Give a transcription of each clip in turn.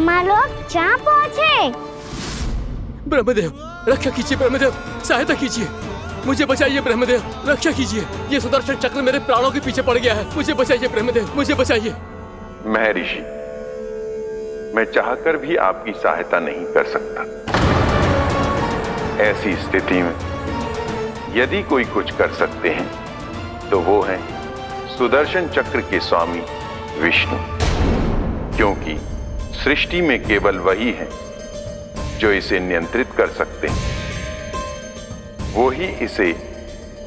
ब्रह्मा लोग जहाँ पहुँचे। ब्रह्मदेव रक्षा कीजिए, ब्रह्मदेव सहायता कीजिए, मुझे बचाइए ब्रह्मदेव, रक्षा कीजिए। ये सुदर्शन चक्र मेरे प्राणों के पीछे पड़ गया है, मुझे बचाइए ब्रह्मदेव, मुझे बचाइए। महर्षि, मैं चाहकर भी आपकी सहायता नहीं कर सकता। ऐसी स्थिति में यदि कोई कुछ कर सकते हैं तो वो है सुदर्शन चक्र के स्वामी विष्णु, क्योंकि सृष्टि में केवल वही है जो इसे नियंत्रित कर सकते हैं। वो ही इसे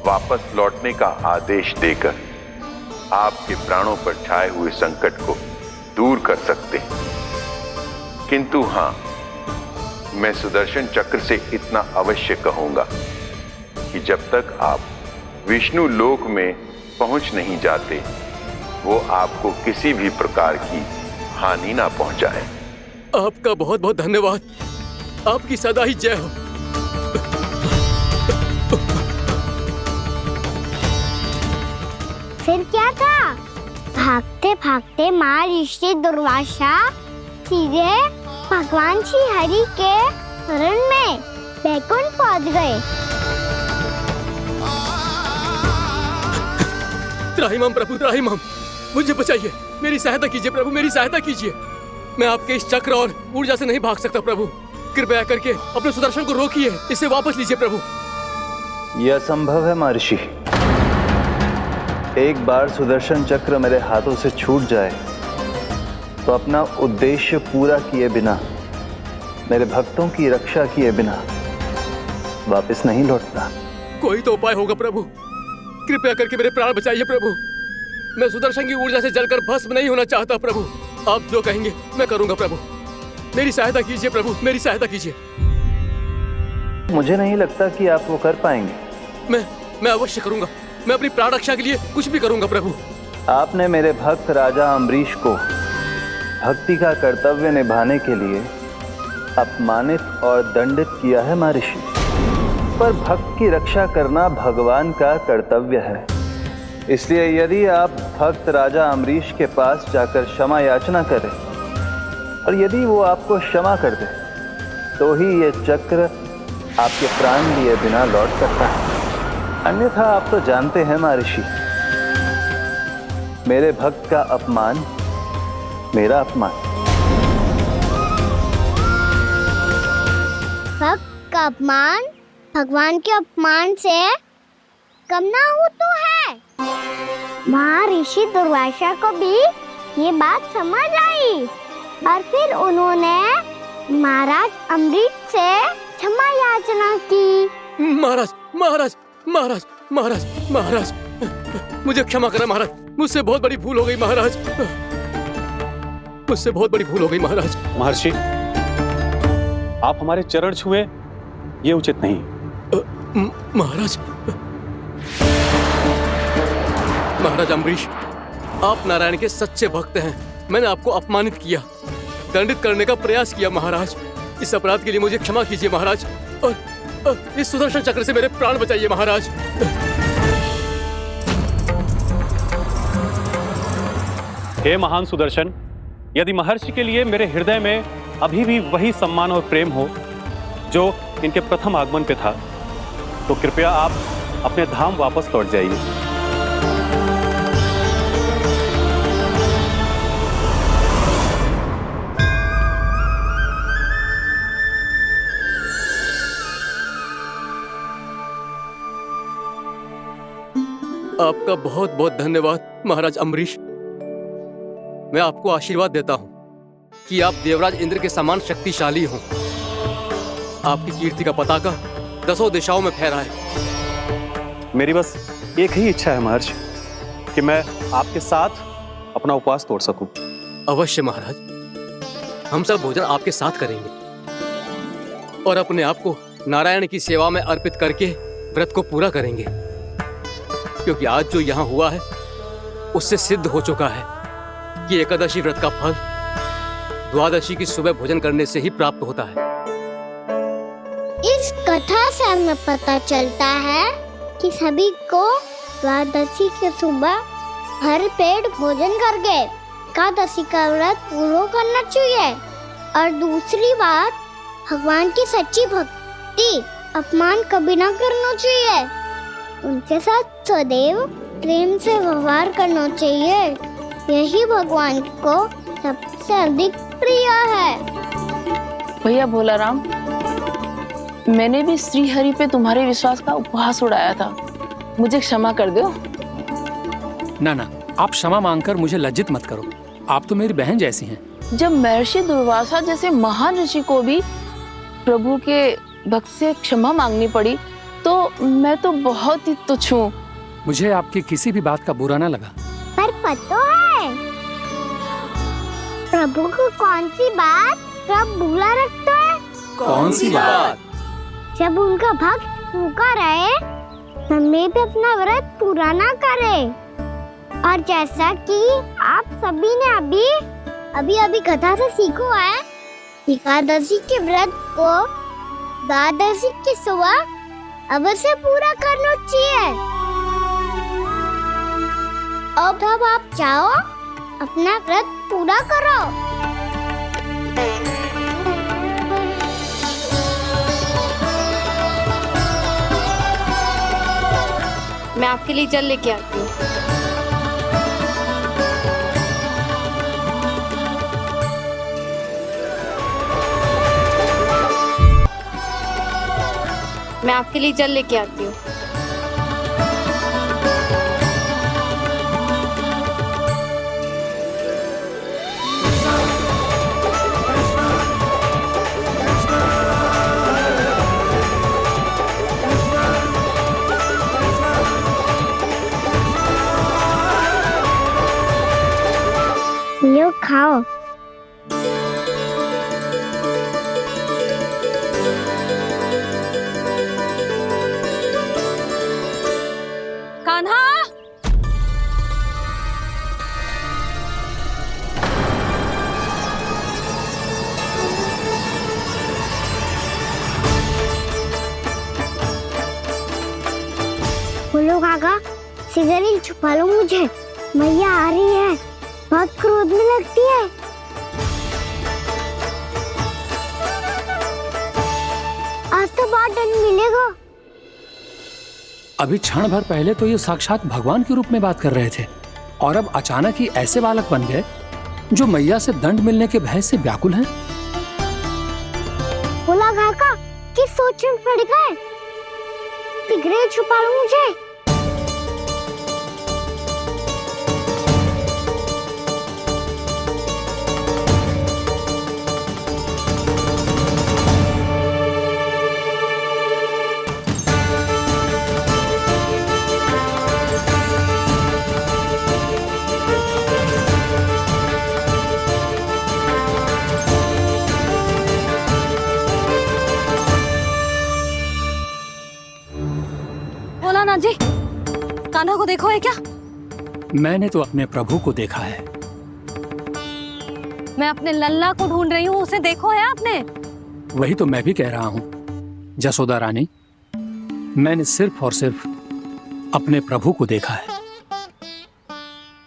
वापस लौटने का आदेश देकर आपके प्राणों पर छाए हुए संकट को दूर कर सकते हैं। किंतु हां, मैं सुदर्शन चक्र से इतना अवश्य कहूंगा कि जब तक आप विष्णु लोक में पहुंच नहीं जाते, वो आपको किसी भी प्रकार की हानि ना पहुंचाए। आपका बहुत बहुत धन्यवाद, आपकी सदा ही जय हो। फिर क्या था? भागते भागते महर्षि दुर्वासा सीधे भगवान श्री हरि के शरण में बैकुंठ पहुंच गए। त्राहिमाम प्रभु, त्राहिमाम, मुझे बचाइए, मेरी सहायता कीजिए प्रभु, मेरी सहायता कीजिए। मैं आपके इस चक्र और ऊर्जा से नहीं भाग सकता प्रभु, कृपया करके अपने सुदर्शन को रोकिए, इसे वापस लीजिए प्रभु। यह असंभव है महर्षि। एक बार सुदर्शन चक्र मेरे हाथों से छूट जाए तो अपना उद्देश्य पूरा किए बिना, मेरे भक्तों की रक्षा किए बिना वापस नहीं लौटता। कोई तो उपाय होगा प्रभु, कृपया करके मेरे प्राण बचाइए प्रभु। मैं सुदर्शन की ऊर्जा से जलकर भस्म नहीं होना चाहता प्रभु। आप जो कहेंगे मैं करूंगा प्रभु, मेरी सहायता कीजिए प्रभु, मेरी सहायता कीजिए। मुझे नहीं लगता कि आप वो कर पाएंगे। मैं अवश्य करूंगा, मैं अपनी प्राण रक्षा के लिए कुछ भी करूंगा प्रभु। आपने मेरे भक्त राजा अम्बरीश को भक्ति का कर्तव्य निभाने के लिए अपमानित और दंडित किया है महर्षि, पर भक्त की रक्षा करना भगवान का कर्तव्य है। इसलिए यदि आप भक्त राजा अम्बरीश के पास जाकर क्षमा याचना करें और यदि वो आपको क्षमा कर दे तो ही ये चक्र आपके प्राण लिए बिना लौट सकता है। अन्यथा आप तो जानते हैं महर्षि, मेरे भक्त का अपमान मेरा अपमान। भक्त का अपमान भगवान के अपमान से कम ना हो तो है। महर्षि दुर्वासा को भी ये बात समझ आई और फिर उन्होंने महाराज अम्बरीश से क्षमा याचना की। महाराज महाराज महाराज महाराज महाराज, मुझे क्षमा करें महाराज, मुझसे बहुत बड़ी भूल हो गई महाराज, मुझसे बहुत बड़ी भूल हो गई महाराज। महर्षि, आप हमारे चरण छुए ये उचित नहीं। महाराज, महाराज अम्बरीश, आप नारायण के सच्चे भक्त हैं। मैंने आपको अपमानित किया, दंडित करने का प्रयास किया महाराज। इस अपराध के लिए मुझे क्षमा कीजिए महाराज, और इस सुदर्शन चक्र से मेरे प्राण बचाइए महाराज। हे महान सुदर्शन, यदि महर्षि के लिए मेरे हृदय में अभी भी वही सम्मान और प्रेम हो जो इनके प्रथम आगमन पे था, तो कृपया आप अपने धाम वापस लौट जाइए। आपका बहुत बहुत धन्यवाद महाराज अम्बरीश। मैं आपको आशीर्वाद देता हूं कि आप देवराज इंद्र के समान शक्तिशाली हों। आपकी कीर्ति का पताका 10 दिशाओं में फहराए। मेरी बस एक ही इच्छा है महर्षि, कि मैं आपके साथ अपना उपवास तोड़ सकूं। अवश्य महाराज, हम सब भोजन आपके साथ करेंगे और अपने आप को नारायण की सेवा में अर्पित करके व्रत को पूरा करेंगे, क्योंकि आज जो यहाँ हुआ है उससे सिद्ध हो चुका है कि एकादशी व्रत का फल द्वादशी की सुबह भोजन करने से ही प्राप्त होता है। इस कथा से हमें पता चलता है कि सभी को द्वादशी के सुबह भर पेट भोजन करके एकादशी का व्रत पूरा करना चाहिए। और दूसरी बात, भगवान की सच्ची भक्ति अपमान कभी ना करना चाहिए। उनके साथ सदैव प्रेम से व्यवहार करना चाहिए। यही भगवान को सबसे अधिक प्रिय है। भैया भोलाराम, मैंने भी श्री हरि पे तुम्हारे विश्वास का उपहास उड़ाया था, मुझे क्षमा कर दो। ना ना, आप क्षमा मांगकर मुझे लज्जित मत करो, आप तो मेरी बहन जैसी हैं। जब महर्षि दुर्वासा जैसे महान ऋषि को भी प्रभु के भक्त से क्षमा मांगनी पड़ी, तो मैं तो बहुत ही तुच्छ हूँ। मुझे आपकी किसी भी बात का बुरा ना लगा। पर पता है प्रभु को कौन सी बात कब बुरा रखता है? कौन सी बात? जब उनका भक्त भूखा रहे, हमें भी अपना व्रत पूरा ना करे। और जैसा कि आप सभी ने अभी कथा से सीखो है, एकादशी के व्रत को द्वादशी की सुबह अवश्य पूरा करना चाहिए। अब आप जाओ, अपना व्रत पूरा करो। मैं आपके लिए जल लेके आती हूँ। मैं आपके लिए जल लेके आती हूँ। लो खाओ। कान्हा, बोलो काका, सिगरेट छुपा लो मुझे, मैया आ रही है, बहुत क्रोध में लगती है। आज तो बहुत दंड मिलेगा। अभी क्षण भर पहले तो ये साक्षात भगवान के रूप में बात कर रहे थे, और अब अचानक ही ऐसे बालक बन गए जो मैया से दंड मिलने के भय से व्याकुल हैं। बोला काका, किस सोच में पड़ गए? सिगरेट छुपा लो मुझे। भोलानाथ जी, कान्हा को देखो है क्या? मैंने तो अपने प्रभु को देखा है। मैं अपने लल्ला को ढूंढ रही हूँ, उसे देखो है आपने? वही तो मैं भी कह रहा हूँ जसोदा रानी, मैंने सिर्फ और सिर्फ अपने प्रभु को देखा है।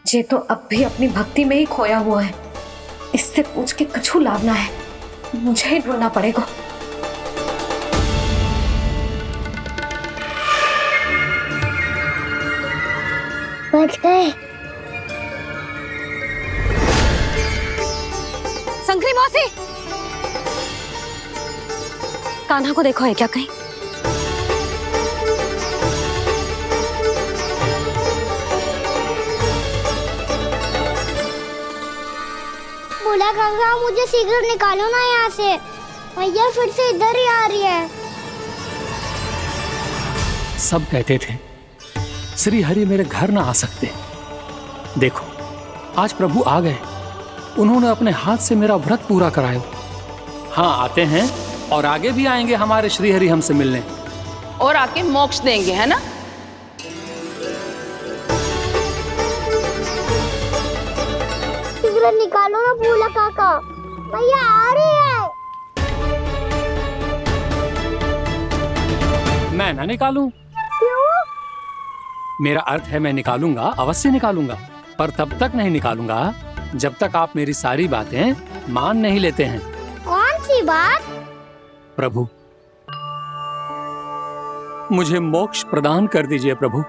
ये तो अब भी अपनी भक्ति में ही खोया हुआ है, इससे पूछ के कछु लाभ ना है, मुझे ही ढूंढना पड़ेगा। बच गए। शंकरी मौसी, कान्हा को देखो है क्या कहीं? बोला काका, मुझे सिगरेट निकालो ना यहाँ से, भैया फिर से इधर ही आ रही है। सब कहते थे श्री हरि मेरे घर ना आ सकते, देखो आज प्रभु आ गए, उन्होंने अपने हाथ से मेरा व्रत पूरा कराया। हाँ, आते हैं और आगे भी आएंगे हमारे श्री हरि हमसे मिलने, और आके मोक्ष देंगे, है ना? सिगरेट निकालो ना बोला काका, भैया आ रही है। मैं ना निकालूं? मेरा अर्थ है मैं निकालूंगा, अवश्य निकालूंगा, पर तब तक नहीं निकालूंगा जब तक आप मेरी सारी बातें मान नहीं लेते हैं। सी बात? प्रभु, मुझे मोक्ष प्रदान कर दीजिए प्रभु।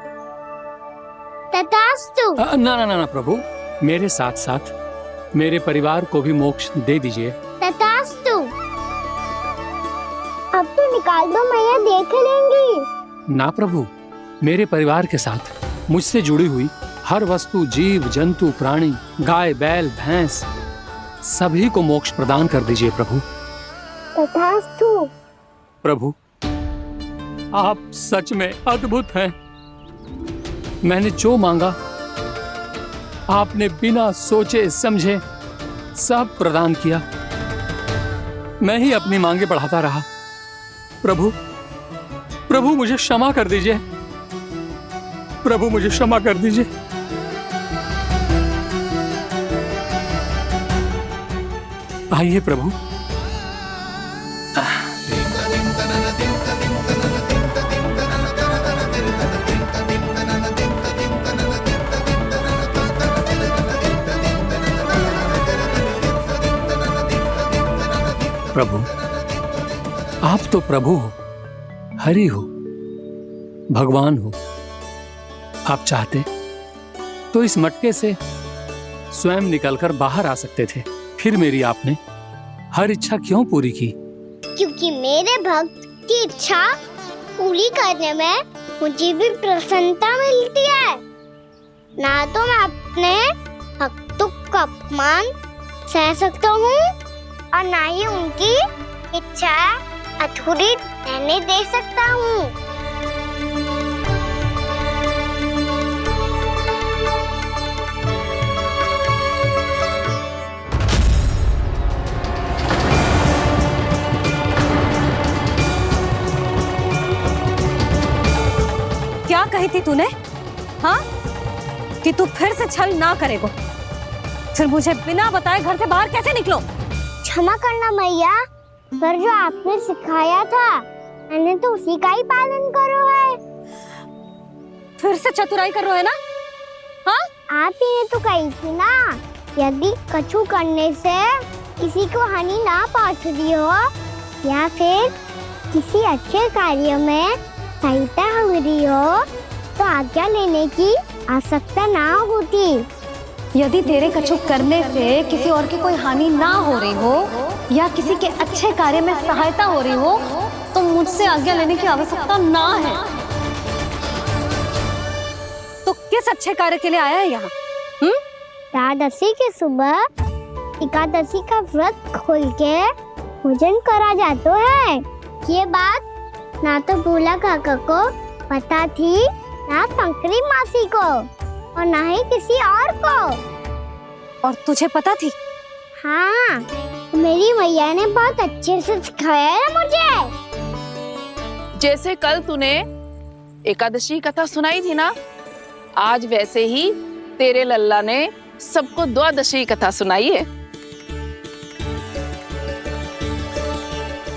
तथास्तु। ना ना ना ना प्रभु, मेरे साथ साथ मेरे परिवार को भी मोक्ष दे दीजिए। तथास्तु। अब तो निकाल दो, मैया देख लेंगी। ना प्रभु, मेरे परिवार के साथ मुझसे जुड़ी हुई हर वस्तु, जीव जंतु, प्राणी, गाय बैल भैंस, सभी को मोक्ष प्रदान कर दीजिए प्रभु। तथास्तु। प्रभु, आप सच में अद्भुत हैं। मैंने जो मांगा आपने बिना सोचे समझे सब प्रदान किया। मैं ही अपनी मांगे बढ़ाता रहा। प्रभु, प्रभु मुझे क्षमा कर दीजिए। प्रभु मुझे क्षमा कर दीजिए। आइए प्रभु। प्रभु, आप तो प्रभु हो, हरि हो, भगवान हो। आप चाहते तो इस मटके से स्वयं निकलकर बाहर आ सकते थे, फिर मेरी आपने हर इच्छा क्यों पूरी की? क्योंकि मेरे भक्त की इच्छा पूरी करने में मुझे भी प्रसन्नता मिलती है। ना तो मैं अपने भक्तों का अपमान सह सकता हूँ और ना ही उनकी इच्छा अधूरी रहने दे सकता हूँ। क्या कही थी तूने? हाँ, कि तू फिर से छल ना करेगा। फिर मुझे बिना बताए घर से बाहर कैसे निकलो? क्षमा करना मैया, पर जो आपने सिखाया था मैंने तो उसी का ही पालन करो है। फिर से चतुराई कर रहे हो है ना? हाँ, आप ही ने तो कही थी ना, यदि कछु करने से किसी को हानि ना पहुंचती हो या फिर किसी अच्छे कार्य में सहायता हो रही हो तो आज्ञा लेने की आवश्यकता ना होती। यदि तेरे कछु करने से किसी और की कोई हानि ना हो रही हो या किसी के अच्छे कार्य में सहायता हो रही हो तो मुझसे आज्ञा लेने की आवश्यकता ना है। तो किस अच्छे कार्य के लिए आया है यहाँ? एकादशी की सुबह एकादशी का व्रत खोल के भोजन करा जाता है। ये बात ना तो भोला काका को पता थी, ना शंकरी मासी को और ना ही किसी और को। और तुझे पता थी? हाँ, मेरी मैया ने बहुत अच्छे से सिखाया है मुझे। जैसे कल तूने एकादशी कथा सुनाई थी ना, आज वैसे ही तेरे लल्ला ने सबको द्वादशी कथा सुनाई है।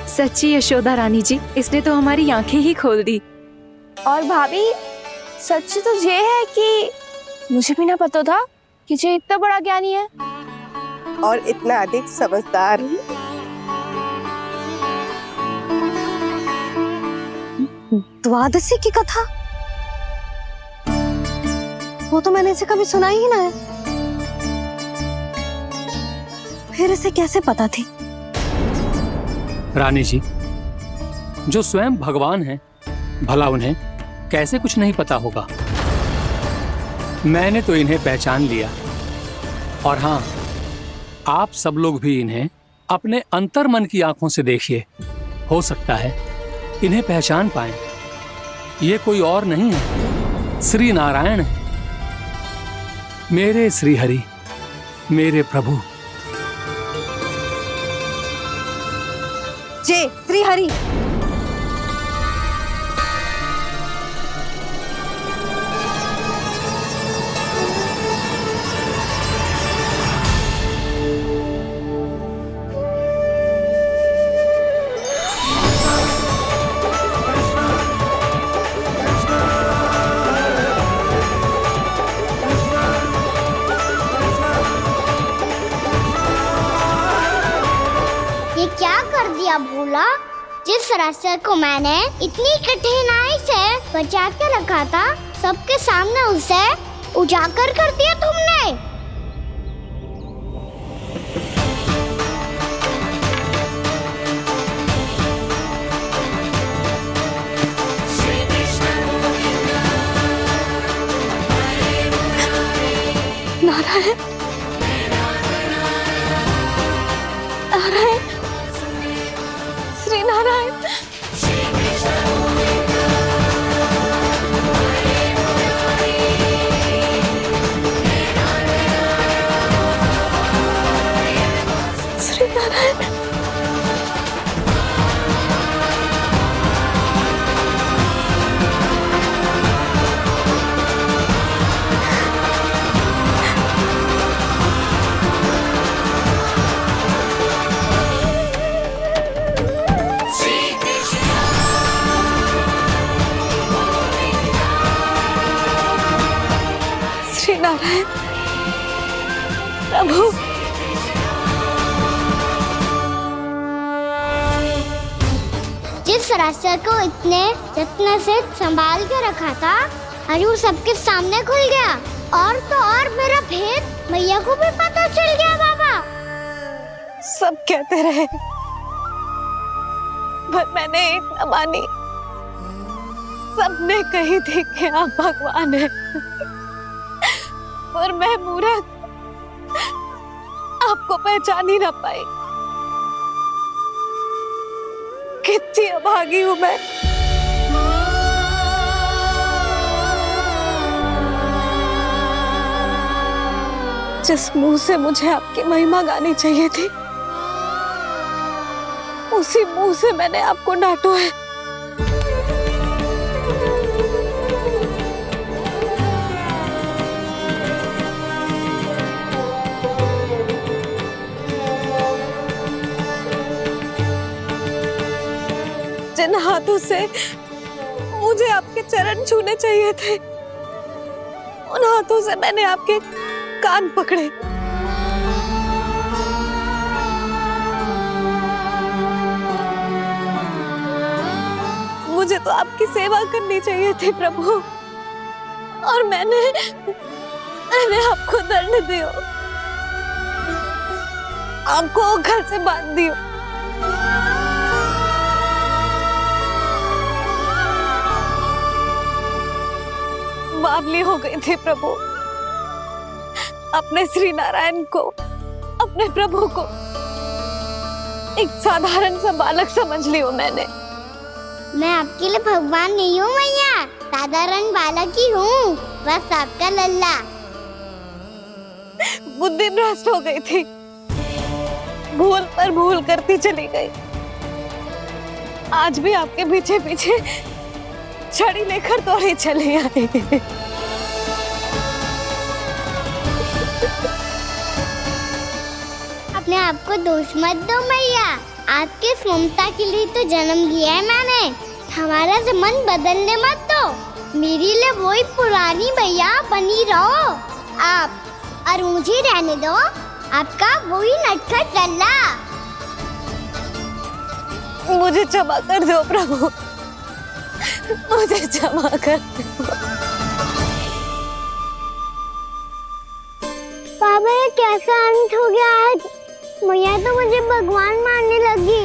सच्ची यशोदा रानी जी, इसने तो हमारी आंखें ही खोल दी। और भाभी, सच तो ये है कि मुझे भी ना पता था कि ये इतना बड़ा ज्ञानी है और इतना अधिक समझदार। द्वादशी की कथा? वो तो मैंने इसे कभी सुना ही ना है। फिर इसे कैसे पता थी? रानी जी, जो स्वयं भगवान हैं, भला उन्हें कैसे कुछ नहीं पता होगा? मैंने तो इन्हें पहचान लिया। और हाँ, आप सब लोग भी इन्हें अपने अंतर मन की आंखों से देखिए, हो सकता है इन्हें पहचान पाएं। ये कोई और नहीं है, श्री नारायण है, मेरे श्री हरि, मेरे प्रभु। जय श्री हरि। ये क्या कर दिया भोला? जिस रास्ते को मैंने इतनी कठिनाई से बचा के रखा था, सबके सामने उसे उजागर कर दिया तुमने। नारायण, नारायण, श्री नारायण। श्री नारायण। श्री नारायण प्रभु, जिस रास्ते को इतने जत्न से संभाल के रखा था, आज वो सबके सामने खुल गया। और तो और मेरा भेद मैया को भी पता चल गया बाबा। सब कहते रहे पर मैंने एक न मानी। सबने कही थी कि आप भगवान हैं, पर मैं मूर्ख आपको पहचान ही ना पाई। कितनी अभागी हूं मैं। जिस मुंह से मुझे आपकी महिमा गानी चाहिए थी, उसी मुंह से मैंने आपको डांटा है। जिन हाथों से मुझे आपके चरण छूने चाहिए थे, उन हाथों से मैंने आपके कान पकड़े। मुझे तो आपकी सेवा करनी चाहिए थी प्रभु, और मैंने आपको दंड दियो, आपको घर से बांध दियो। बावली हो गई थी प्रभु। अपने श्री नारायण को, अपने प्रभु को एक साधारण सा बालक समझ लियो मैंने। मैं आपके लिए भगवान नहीं हूँ मैया, साधारण बालक ही हूँ, बस आपका लल्ला। बुद्धि भ्रष्ट हो गई थी, भूल पर भूल करती चली गई। आज भी आपके पीछे पीछे छड़ी लेकर दौड़ी चली आई। अपने आप को दोष मत दो मैया, आपके इस ममता के लिए तो जन्म लिया है मैंने। हमारा से मन बदलने मत दो। मेरे लिए वही पुरानी मैया बनी रहो आप, और मुझे रहने दो आपका वही नटखट लल्ला। मुझे क्षमा कर दो प्रभु, मुझे क्षमा कर दो। बाबा ये कैसा अंत हो गया आज? मैया तो मुझे भगवान मानने लगी,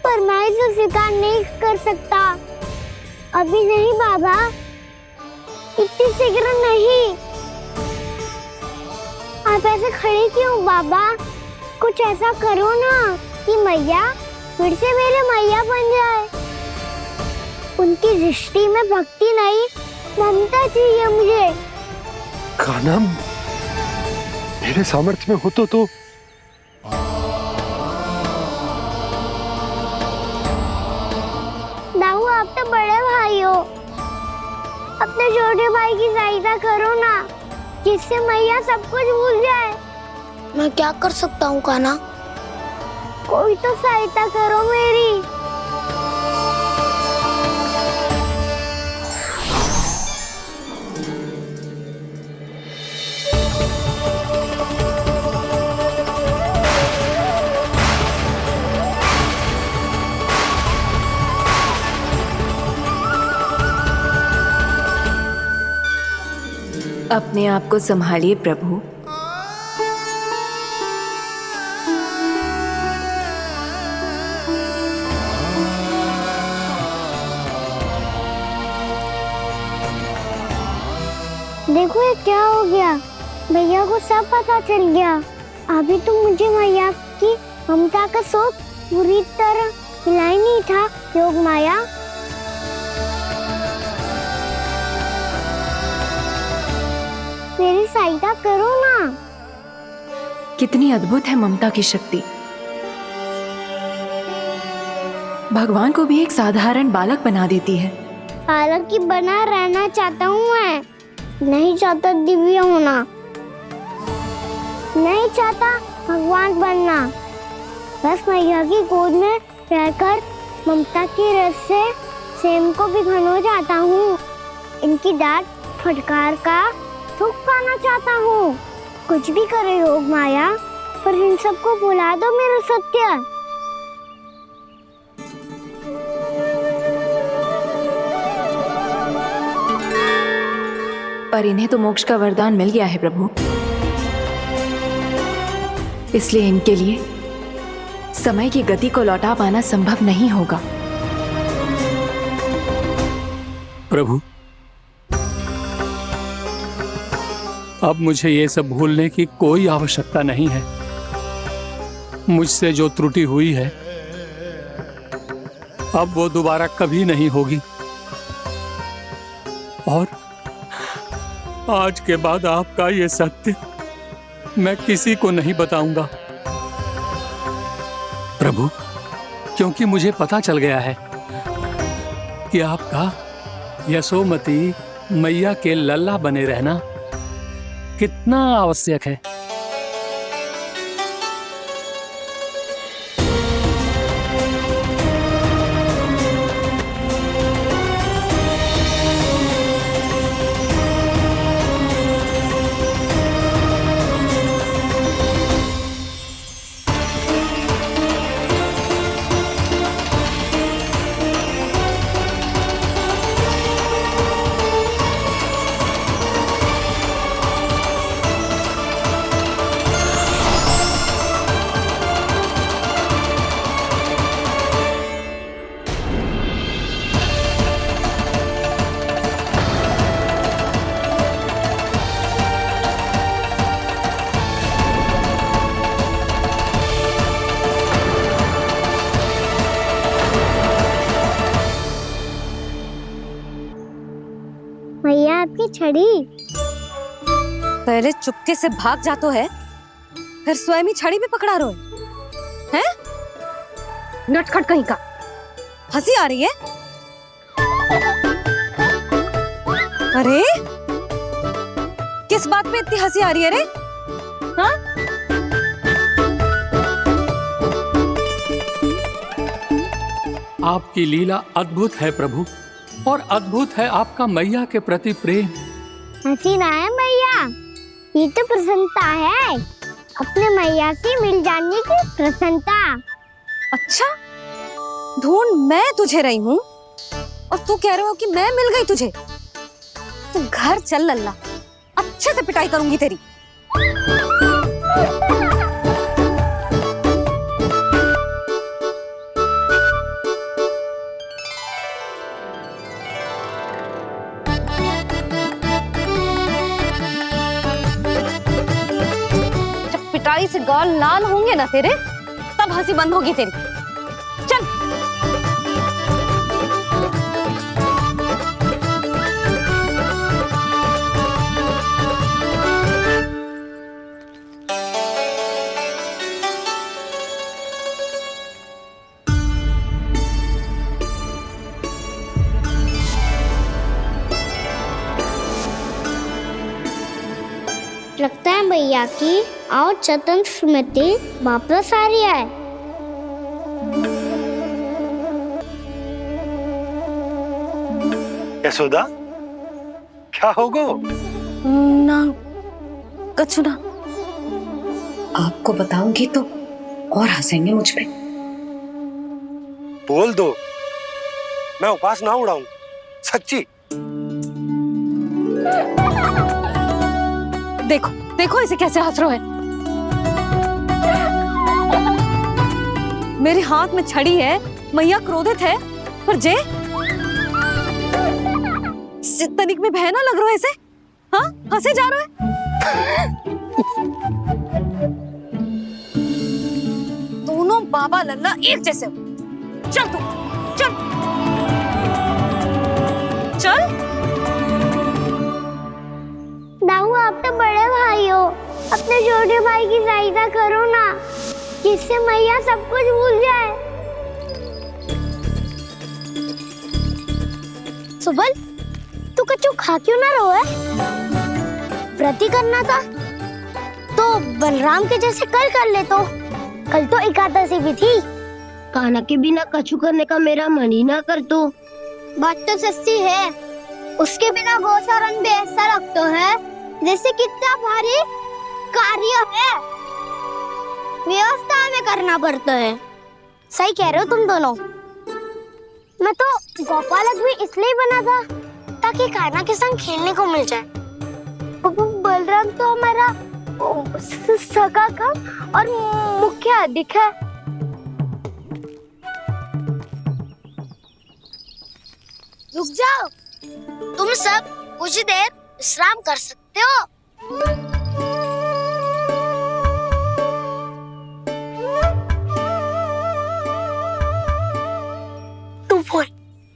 पर मैं इसे स्वीकार नहीं कर सकता। अभी नहीं बाबा, इतनी शीघ्र नहीं। आप ऐसे खड़े क्यों बाबा? कुछ ऐसा करो ना कि मैया फिर से मेरे मैया बन जाए। उनकी दृष्टि में भक्ति नहीं, ममता चाहिए मुझे। कान्हा, मेरे सामर्थ्य में हो तो दाऊ, आप तो बड़े भाई हो, अपने छोटे भाई की सहायता करो ना, जिससे मैया सब कुछ भूल जाए। मैं क्या कर सकता हूँ कान्हा? कोई तो सहायता करो मेरी। अपने आप को संभालिए प्रभु। देखो ये क्या हो गया, भैया को सब पता चल गया। अभी तो मुझे मैया की ममता का शौक पूरी तरह मिला ही नहीं था। योग माया, मेरी सहायता करो ना। कितनी अद्भुत है ममता की शक्ति। भगवान को भी एक साधारण बालक बना देती है। बालक की बना रहना चाहता हूँ मैं, नहीं चाहता दिव्य होना, नहीं चाहता भगवान बनना। बस मैया की गोद में रहकर ममता की रस से सेम को भी घनो चाहता हूँ। इनकी डांट फटकार का सुख पाना चाहता हूँ। कुछ भी करे योग माया, पर इन सबको भुला दो मेरा सत्य। पर इन्हें तो मोक्ष का वरदान मिल गया है प्रभु, इसलिए इनके लिए समय की गति को लौटा पाना संभव नहीं होगा। प्रभु, अब मुझे ये सब भूलने की कोई आवश्यकता नहीं है। मुझसे जो त्रुटि हुई है अब वो दोबारा कभी नहीं होगी, और आज के बाद आपका ये सत्य मैं किसी को नहीं बताऊंगा प्रभु, क्योंकि मुझे पता चल गया है कि आपका यशोमती मैया के लल्ला बने रहना कितना आवश्यक है। मैया आपकी छड़ी। पहले चुपके से भाग जातो है, फिर स्वयं ही छड़ी भी पकड़ा रो है? नटखट कहीं का। हंसी आ रही है? अरे किस बात पे इतनी हंसी आ रही है रे? हाँ? आपकी लीला अद्भुत है प्रभु, और अद्भुत है आपका मैया के प्रति प्रेम। हंसी ना है मैया, ये तो प्रसन्नता है, अपने मैया से मिल जाने की प्रसन्नता। अच्छा, ढूंढ मैं तुझे रही हूँ और तू कह रहे हो कि मैं मिल गई तुझे। तू घर चल लल्ला, अच्छे से पिटाई करूंगी तेरी। जब पिटाई से गाल लाल होंगे ना तेरे, तब हंसी बंद होगी तेरी। चल। लगता है भैया की और चतन स्मृति वापस आ रही है। यशोदा, क्या होगो? ना कछु ना। आपको बताऊंगी तो और हंसेंगे मुझ पे। बोल दो, मैं उपास ना उड़ाऊं, सच्ची। देखो देखो इसे कैसे हंस रहा है। मेरे हाथ में छड़ी है, मैया क्रोधित है, पर जे तनिक में बहना लग रहा है इसे। हाँ, हंसे जा रहा है। दोनों बाबा लल्ला एक जैसे हो। चल तू, चल चल। दाऊ, आप तो बड़े भाई हो, अपने छोटे भाई की सहायता करो ना, जिससे मैया सब कुछ भूल जाए। सुबल, तू कच्चू खा क्यों ना रहो है? व्रत ही करना था तो बलराम के जैसे कल कर ले। तो कल तो एकादशी भी थी। कान्हा के बिना कछु करने का मेरा मन ही ना कर। तो बात तो सच्ची है, उसके बिना गोचारण भी ऐसा लगता है जैसे कितना भारी कार्य है, व्यवस्था में करना पड़ता है। सही कह रहे हो तुम दोनों। मैं तो गोपालक भी इसलिए बना था ताकि कान्हा के संग खेलने को मिल जाए। बलराम तो हमारा सगा कम और मुख्य अधिक है। रुक जाओ, तुम सब कुछ देर विश्राम कर सकते हो। तू बोल।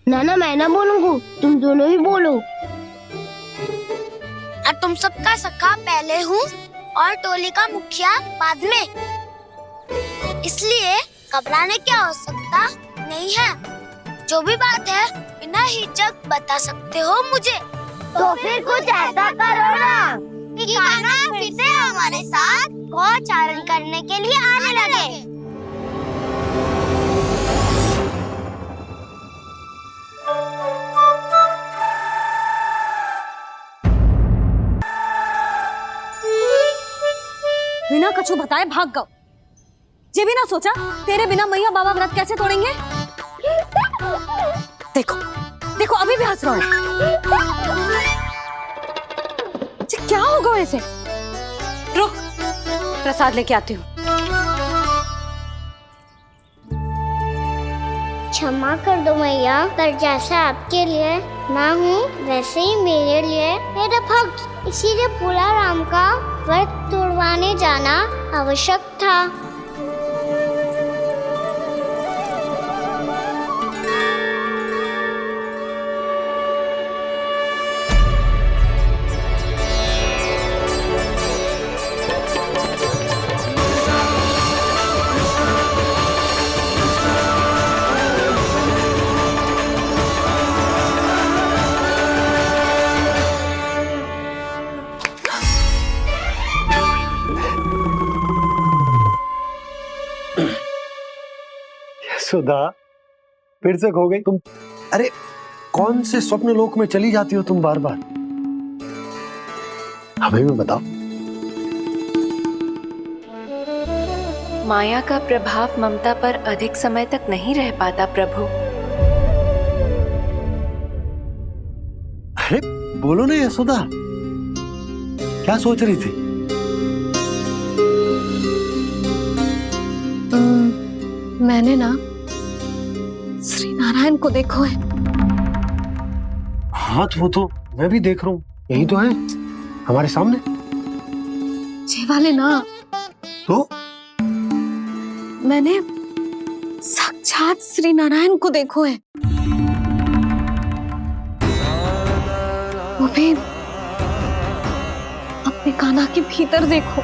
ना मैं ना बोलूंगा, तुम दोनों ही बोलो। और तुम सबका सखा पहले हूँ और टोली का मुखिया बाद में, इसलिए घबराने की आवश्यकता नहीं है। जो भी बात है बिना हिचक बता सकते हो मुझे। तो फिर कुछ ऐसा करो ना कि कान्हा फिर से हमारे साथ गोचारण करने के लिए आने लगे। बिना कछु बताए भाग गओ। ये भी ना सोचा तेरे बिना मैया बाबा व्रत कैसे तोड़ेंगे। देखो देखो अभी भी हंस रहा है। क्या होगा वैसे? रुक, प्रसाद लेके आती हूँ। क्षमा कर दो मैया, पर जैसा आपके लिए ना हूँ वैसे ही मेरे लिए मेरे भक्त, इसीलिए भोला राम का व्रत तोड़वाने जाना आवश्यक था। सुधा, फिर से खो गई तुम। अरे कौन से स्वप्न लोक में चली जाती हो तुम बार बार? हमें भी बताओ। माया का प्रभाव ममता पर अधिक समय तक नहीं रह पाता प्रभु। अरे बोलो ना यशोदा, क्या सोच रही थी? मैंने ना श्री नारायण को देखो है। हाँ तो वो तो मैं भी देख रहा हूँ, यही तो है हमारे सामने। ये वाले ना, तो मैंने साक्षात श्री नारायण को देखो है, वो भी अपने कान्हा के भीतर देखो।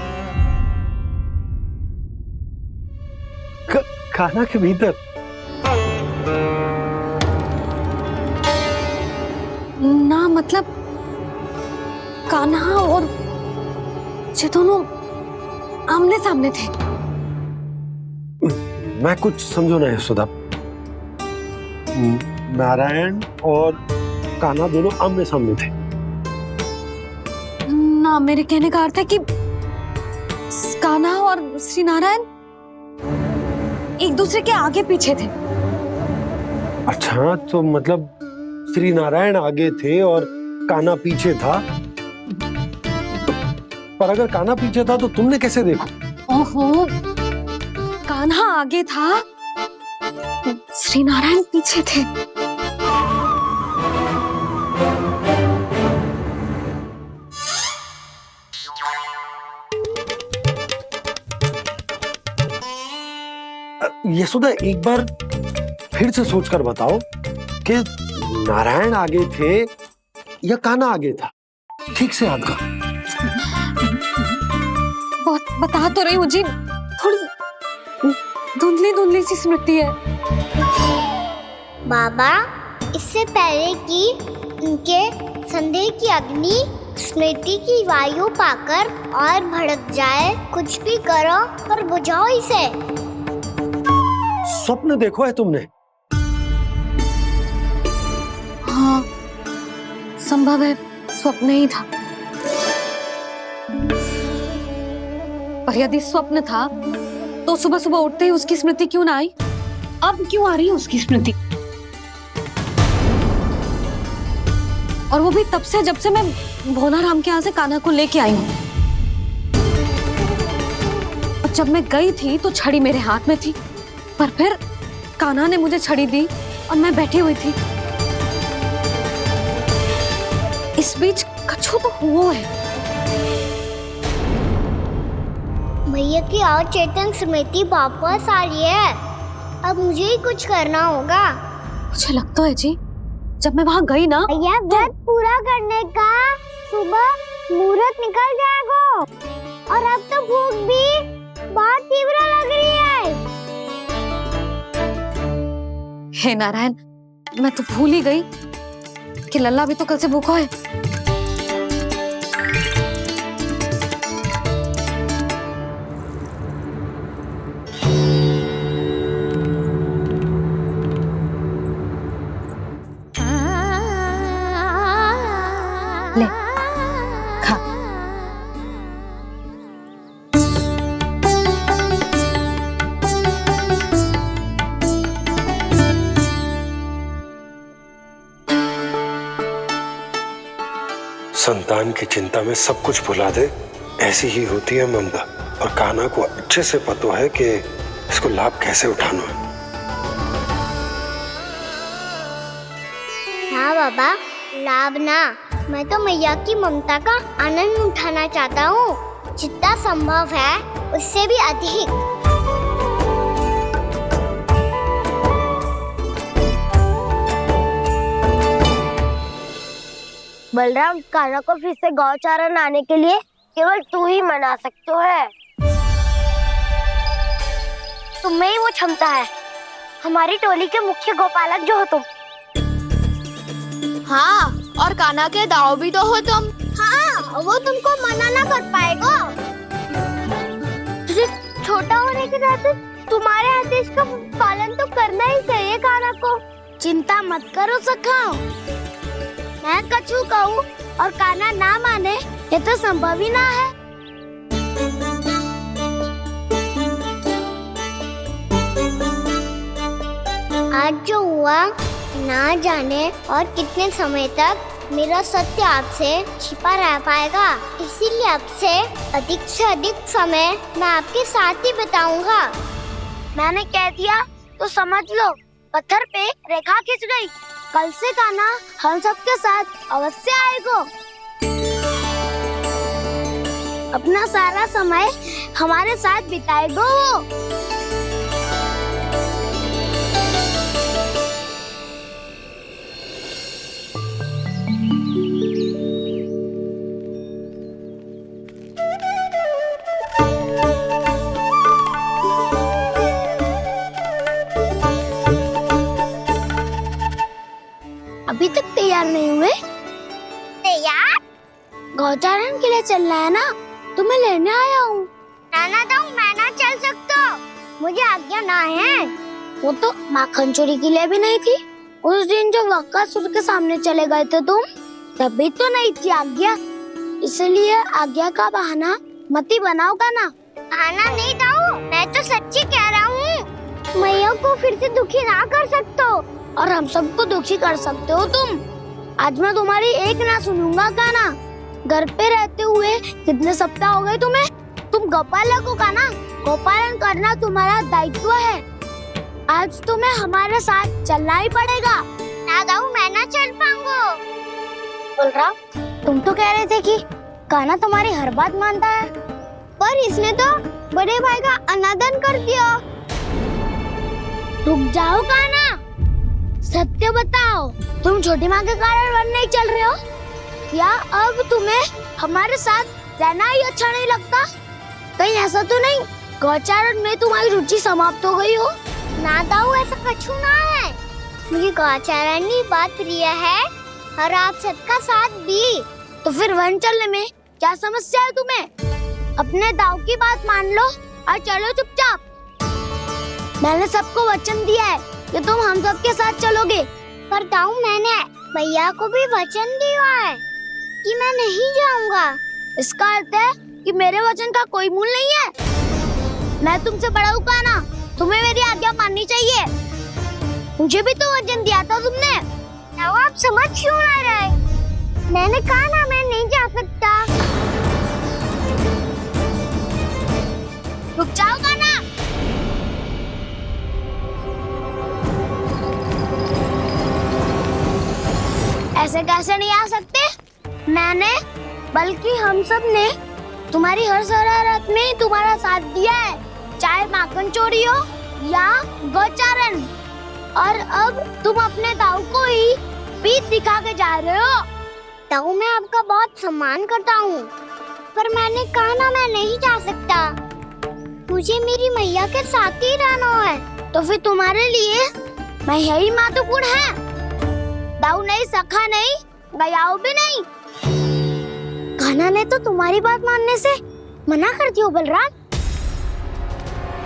कान्हा के भीतर? ना मतलब कान्हा और ये दोनों आमने सामने थे। मैं कुछ समझो ना यशोदा। नारायण और कान्हा दोनों आमने सामने थे? ना, मेरे कहने का अर्थ है कि कान्हा और श्री नारायण एक दूसरे के आगे पीछे थे। अच्छा, तो मतलब श्री नारायण आगे थे और कान्हा पीछे था। पर अगर कान्हा पीछे था तो तुमने कैसे देखा? ओहो, कान्हा आगे था, श्री नारायण पीछे थे। यशोदा, एक बार फिर से सोचकर बताओ कि नारायण आगे थे या कान्हा आगे था? ठीक से याद कर। बता तो रही हूँ जी, थोड़ी धुंधली धुंधली सी स्मृति है। बाबा, इससे पहले कि उनके संदेह की अग्नि स्मृति की वायु पाकर और भड़क जाए, कुछ भी करो पर बुझाओ इसे। स्वप्न देखो है तुमने? हाँ, संभव है स्वप्न ही था। पर यदि स्वप्न था तो सुबह सुबह उठते ही उसकी स्मृति क्यों ना आई? अब क्यों आ रही है उसकी स्मृति? और वो भी तब से जब से मैं भोलाराम के यहाँ से कान्हा को लेके आई हूँ। और जब मैं गई थी तो छड़ी मेरे हाथ में थी, पर फिर कान्हा ने मुझे छड़ी दी और मैं बैठी हुई थी। इस बीच कछु तो हुआ है। भैया की अचेतन स्मृति वापस आ रही है। अब मुझे ही कुछ करना होगा। मुझे लगता है जी, जब मैं वहाँ गई ना, भैया व्रत पूरा करने का सुबह मुहूर्त निकल जाएगा और अब तो भूख भी बहुत तीव्र लग रही है। हे नारायण, मैं तो भूल ही गई कि लल्ला भी तो कल से भूखा है। ले, खा। संतान की चिंता में सब कुछ भुला दे, ऐसी ही होती है ममता। और कान्हा को अच्छे से पता है कि इसको लाभ कैसे उठाना है। हाँ बाबा, लाभ ना, मैं तो मैया की ममता का आनंद उठाना चाहता हूँ, जितना संभव है उससे भी अधिक। बलराम, कान्हा को फिर से गौचारण आने के लिए केवल तू ही मना सकते है। तुम में ही वो क्षमता है, हमारी टोली के मुख्य गोपालक जो हो तुम। हाँ, और कान्हा के दाव भी तो हो तुम। हाँ, वो तुमको मना ना कर पाएगा। तुझे छोटा होने के नाते तुम्हारे आदेश का पालन तो करना ही चाहिए कान्हा को। चिंता मत करो सखा, मैं कछु कहूँ और कान्हा ना माने, ये तो संभव ही ना है। आज जो हुआ ना जाने और कितने समय तक मेरा सत्य आपसे छिपा रह पाएगा, इसीलिए आपसे अधिक से अधिक समय मैं आपके साथ ही बिताऊंगा। मैंने कह दिया तो समझ लो, पत्थर पे रेखा खिंच गई। कल से कान्हा हम सबके साथ अवश्य आएगा। अपना सारा समय हमारे साथ बिताएगा वो। अभी तक तैयार नहीं हुए? तैयार? गौचारण के लिए चलना है ना, तुम्हें लेने आया हूँ। नाना तो मैं ना चल सकता, मुझे आज्ञा ना है। वो तो माखन चोरी के लिए भी नहीं थी। उस दिन जो वक्कासुर के सामने चले गए थे तुम, तभी तो नहीं थी आज्ञा। इसलिए आज्ञा का बहाना मत ही बनाओ ना। बहाना नहीं था, मैं तो सच्ची कह रहा हूँ। मैया को फिर से दुखी ना कर सकते हो और हम सबको दुखी कर सकते हो तुम। आज मैं तुम्हारी एक ना सुनूंगा कान्हा। घर पे रहते हुए कितने सप्ताह हो गए तुम्हें? तुम गोपालक हो का ना? गोपालन करना तुम्हारा दायित्व है। आज तुम्हें हमारे साथ चलना ही पड़ेगा। ना दाऊ, मैं ना चल पाऊंगा। बलराम, तुम तो कह रहे थे कि कान्हा तुम्हारी हर बात मानता है, पर इसने तो बड़े भाई का अनादर कर दिया। रुक जाओ कान्हा, सत्य बताओ, तुम छोटी माँ के कारण वन नहीं चल रहे हो या अब तुम्हें हमारे साथ रहना ही अच्छा नहीं लगता? कहीं ऐसा तो नहीं गौचारण में तुम्हारी रुचि समाप्त हो गई हो? ना दाऊ, ऐसा कछु ना है। मुझे गौचारण ही बात प्रिय है और आप सबका साथ भी। तो फिर वन चलने में क्या समस्या है तुम्हें? अपने दाऊ की बात मान लो और चलो चुपचाप। मैंने सबको वचन दिया है कि तुम हम सबके साथ चलोगे। पर दाऊ, मैंने भैया को भी वचन दिया है कि मैं नहीं जाऊंगा। इसका अर्थ है कि मेरे वचन का कोई मूल नहीं है। मैं तुमसे बड़ा हूँ कान्हा, तुम्हें मेरी आज्ञा माननी चाहिए। मुझे भी तो वचन दिया था तुमने। दाऊ, आप समझ क्यों आ रहे? मैंने कहा ना, मैं नहीं जा सकता। रुक जाओ कान्हा। ऐसे कैसे नहीं आ सकते? मैंने बल्कि हम सब ने तुम्हारी हर शरारत में तुम्हारा साथ दिया है, चाहे माखन चोरी हो या गौचारण। और अब तुम अपने दाऊ को ही पीठ दिखा के जा रहे हो। दाऊ, मैं आपका बहुत सम्मान करता हूँ, पर मैंने कहा ना, मैं नहीं जा सकता। मुझे मेरी मैया के साथ ही रहना है। तो फिर तुम्हारे लिए मैं यही महत्वपूर्ण है। दाऊ नहीं, सखा नहीं, गयाऊ भी नहीं। कान्हा ने तो तुम्हारी बात मानने से मना कर दिया। बलराम,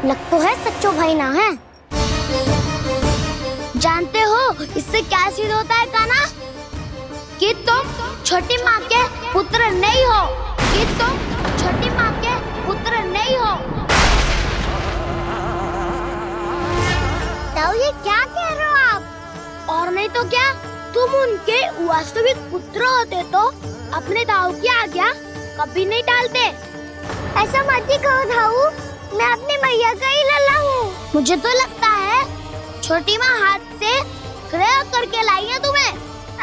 लग तो है सच्चो भाई ना है। जानते हो इससे क्या सिद्ध होता है कान्हा? कि तुम छोटी माँ के पुत्र नहीं हो, कि तुम छोटी माँ के पुत्र नहीं हो। दाऊ, ये क्या कह रहे हो आप? और नहीं तो क्या, तुम उनके वास्तविक पुत्र होते तो अपने दाऊ की आज्ञा कभी नहीं टालते। ऐसा मत ही कहो दाऊ, मैं अपनी मैया का ही लल्ला हूँ। मुझे तो लगता है छोटी माँ हाथ से ग्रह करके लाई है तुम्हें।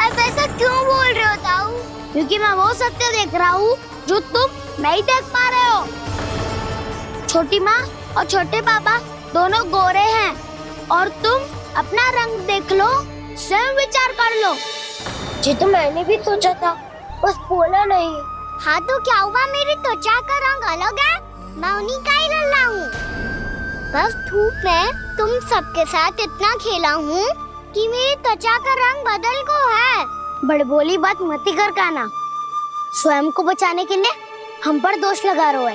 आप ऐसा क्यों बोल रहे हो दाऊ? क्योंकि मैं वो सत्य देख रहा हूँ जो तुम नहीं देख पा रहे हो। छोटी माँ और छोटे पापा दोनों गोरे हैं और तुम अपना रंग देख लो, स्वयं विचार कर लो। जी तो मैंने भी सोचा था, बस बोला नहीं। हाँ तो क्या हुआ, मेरी त्वचा का रंग अलग है, मैं उन्हीं का ही लल्ला हूँ। बस धूप में तुम सबके साथ इतना खेला हूँ कि मेरी त्वचा का रंग बदल को है। बड़बोली बात मत ही कर कान्हा, स्वयं को बचाने के लिए हम पर दोष लगा रहे हो।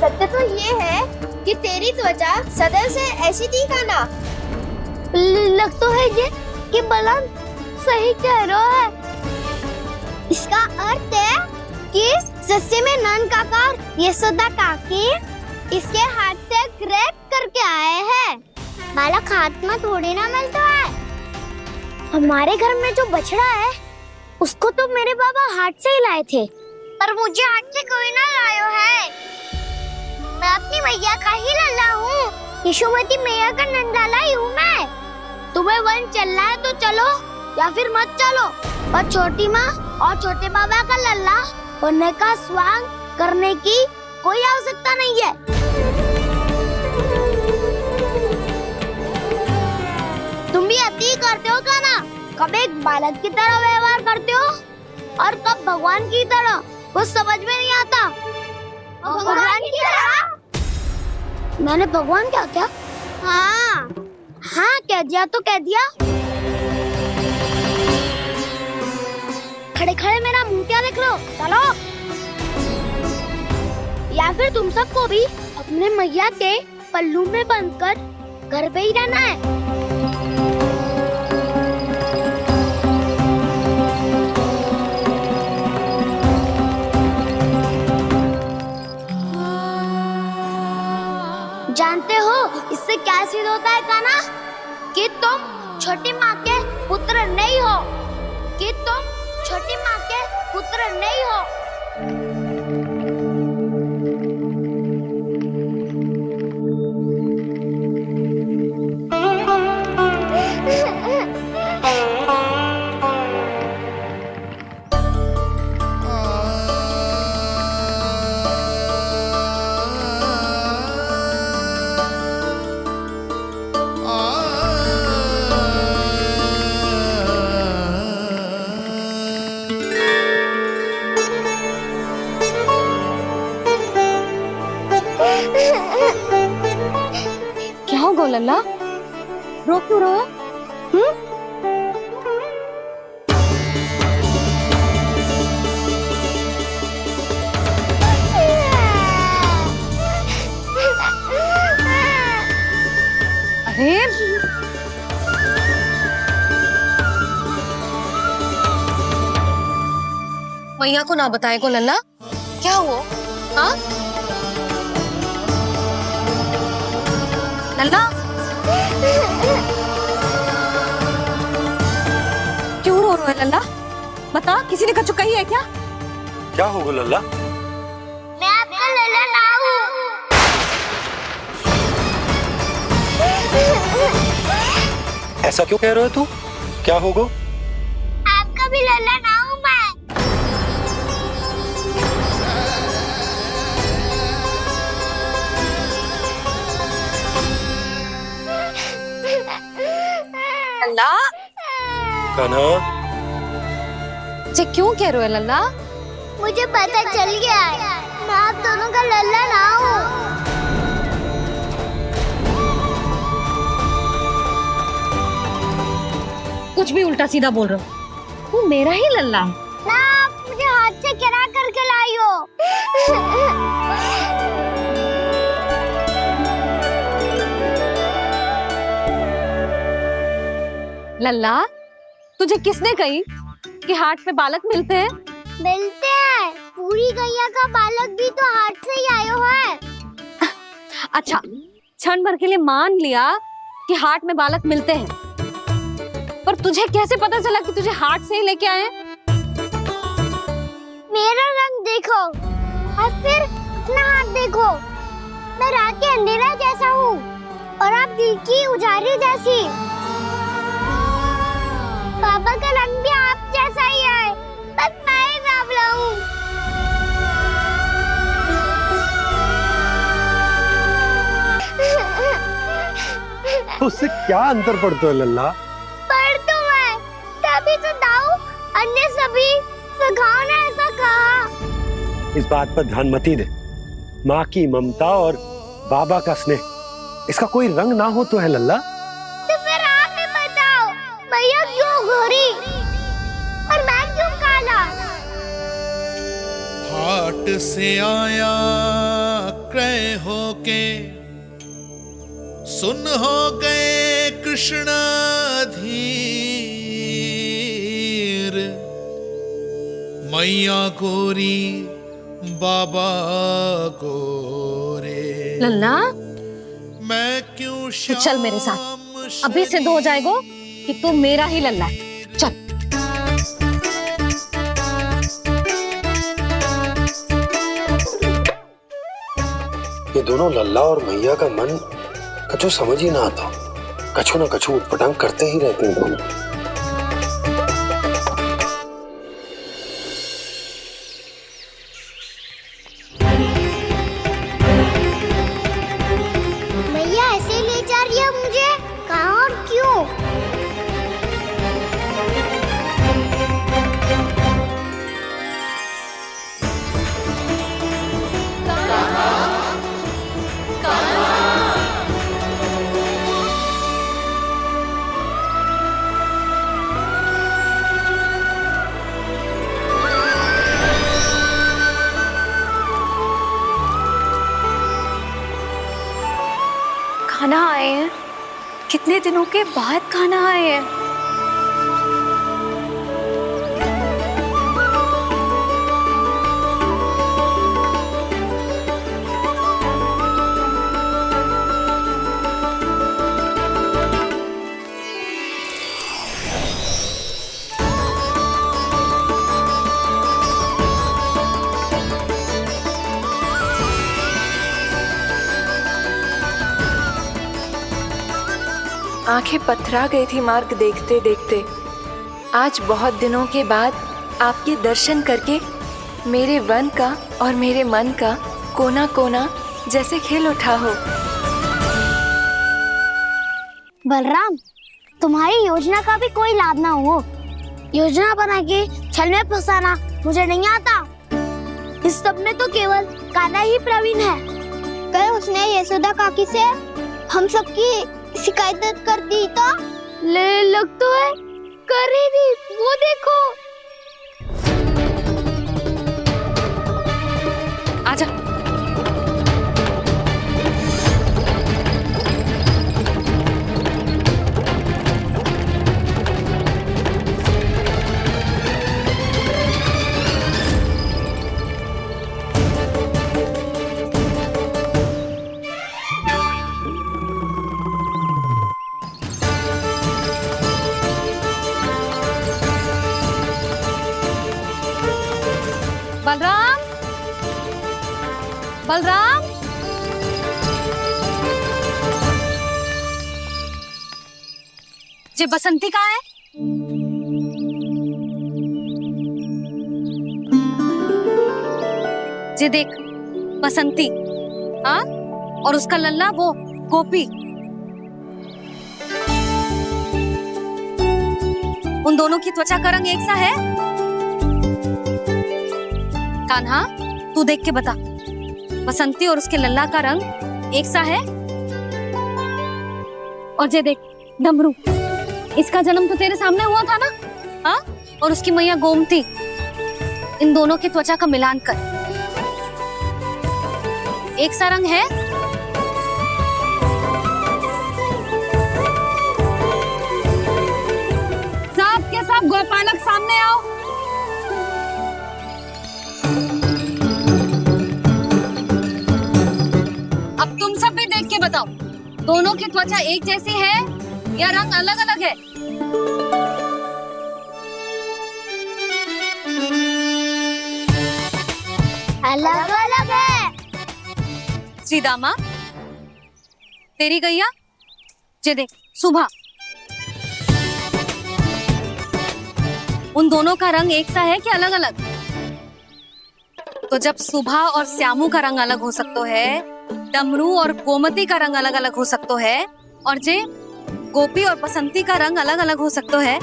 सत्य तो ये है कि तेरी त्वचा सदैव से ऐसी थी कान्हा। लग तो है ये कि बलराम सही कह रहा है। इसका अर्थ है कि सस्ते में नंद काका और यशोदा काकी इसके हाथ से ग्रेट करके आए हैं। बालक हाथ में थोड़ी ना मिलता है। हमारे घर में जो बछड़ा है उसको तो मेरे बाबा हाथ से ही लाए थे, पर मुझे हाथ से कोई ना लायो है। मैं अपनी मैया का ही लल्ला हूँ, यशोमती मैया का नंदलाला ही हूँ मैं। तुम्हें वन चलना है तो चलो या फिर मत चलो, पर छोटी माँ और छोटे बाबा का लल्ला बनने का स्वांग करने की कोई आवश्यकता नहीं है। तुम भी अति करते हो कान्हा, कब एक बालक की तरह व्यवहार करते हो और कब भगवान की तरह, कुछ समझ में नहीं आता। भगवान की तरह? मैंने भगवान क्या किया? हाँ हाँ, कह दिया तो कह दिया। खड़े खड़े मेरा मुंह क्या देख रहे हो? चलो। या फिर तुम सबको भी अपने मैया के पल्लू में बंधकर घर पे ही रहना है। जानते हो इससे क्या सिद्ध होता है कान्हा? कि तुम छोटी माँ के पुत्र नहीं हो, कि तुम छोटी माँ के पुत्र नहीं हो। क्या हो गो लल्ला, रो क्यों रहा? अरे मैया को ना बताए को लल्ला, क्या हुआ? हाँ लल्ला, क्यों रो रहे हो लल्ला? बता, किसी ने कछु कही है क्या? क्या होगा लल्ला? मैं आपका लल्ला ना हूँ। ऐसा क्यों कह रहे हो तू? क्या होगा? आपका भी लल्ला ना हूँ मैं। लल्ला, कान्हा, जे क्यों कह रहे हो लल्ला? मुझे पता चल गया है, मैं आप दोनों का लल्ला ना हूँ। कुछ भी उल्टा सीधा बोल रहे हो, तू मेरा ही लल्ला है ना। आप मुझे हाथ से गिरा करके लाई हो। लल्ला, तुझे किसने कही कि हाट में बालक मिलते हैं? मिलते हैं, पूरी गैया का बालक भी तो हाट से ही आयो है। अच्छा, क्षण भर के लिए मान लिया कि हाट में बालक मिलते हैं, पर तुझे कैसे पता चला कि तुझे हाट से ही लेके आए हैं? मेरा रंग देखो और फिर अपना हाथ देखो। मैं रात के अंधेरा जैसा हूँ और आप दिल की उजाली जैसी। पापा का रंग भी आप जैसा ही है, बस मैं ही बावला हूँ। तो उससे क्या अंतर पड़ता है लल्ला? पर तो मैं तभी तो दाऊ अन्य सभी सखाओ ने ऐसा कहा। इस बात पर ध्यान मत ही दे। माँ की ममता और बाबा का स्नेह, इसका कोई रंग ना हो तो है लल्ला। तो फिर आप ही बताओ, भैया क्यों गोरी और मैं क्यों काला? हाट से आया क्रय होके, सुन हो गए कृष्ण धीर। मैया गोरी बाबा गोरे। लल्ला, मैं क्यों तू चल मेरे साथ, अभी सिद्ध हो जाएगा कि तू मेरा ही लल्ला है। चल। ये दोनों लल्ला और मैया का मन कछु समझ ही ना आता, कछु ना कछु उटपटांग करते ही रहते हैं दोनों। भैया ऐसे ले जा रही है मुझे, कहाँ और क्यों? खाना आए हैं, कितने दिनों के बाद खाना आए हैं। आंखें पथरा गई थी मार्ग देखते देखते। आज बहुत दिनों के बाद आपके दर्शन करके मेरे वन का और मेरे मन का कोना कोना जैसे खिल उठा हो। बलराम, तुम्हारी योजना का भी कोई लाभ ना हो। योजना बना के छल में फंसाना मुझे नहीं आता। इस सब में तो केवल कान्हा ही प्रवीण है। कल उसने यशोदा काकी से हम सबकी शिकायत कर दी तो ले लग तो है कर ही दी। वो देखो। आजा। बलराम, बलराम, ये बसंती कहाँ है? ये देख बसंती, हाँ, और उसका लल्ला वो गोपी। उन दोनों की त्वचा का रंग एक सा है? कान्हा, तू देख के बता, बसंती और उसके लल्ला का रंग एक सा है? और ये देख डमरू, इसका जन्म तो तेरे सामने हुआ था ना, हाँ? और उसकी मैया गोमती, इन दोनों की त्वचा का मिलान कर, एक सा रंग है? सब के सब गोपालक सामने आओ। अब तुम सब भी देख के बताओ, दोनों की त्वचा एक जैसी है या रंग अलग अलग है? अलग अलग है। श्रीदामा, तेरी गैया, ये देख सुभा, उन दोनों का रंग एक सा है कि अलग अलग? तो जब सुभा और श्यामू का रंग अलग हो सकता है, डमरू और गोमती का रंग अलग अलग हो सकता है, और जे गोपी और बसंती का रंग अलग अलग हो सकता है,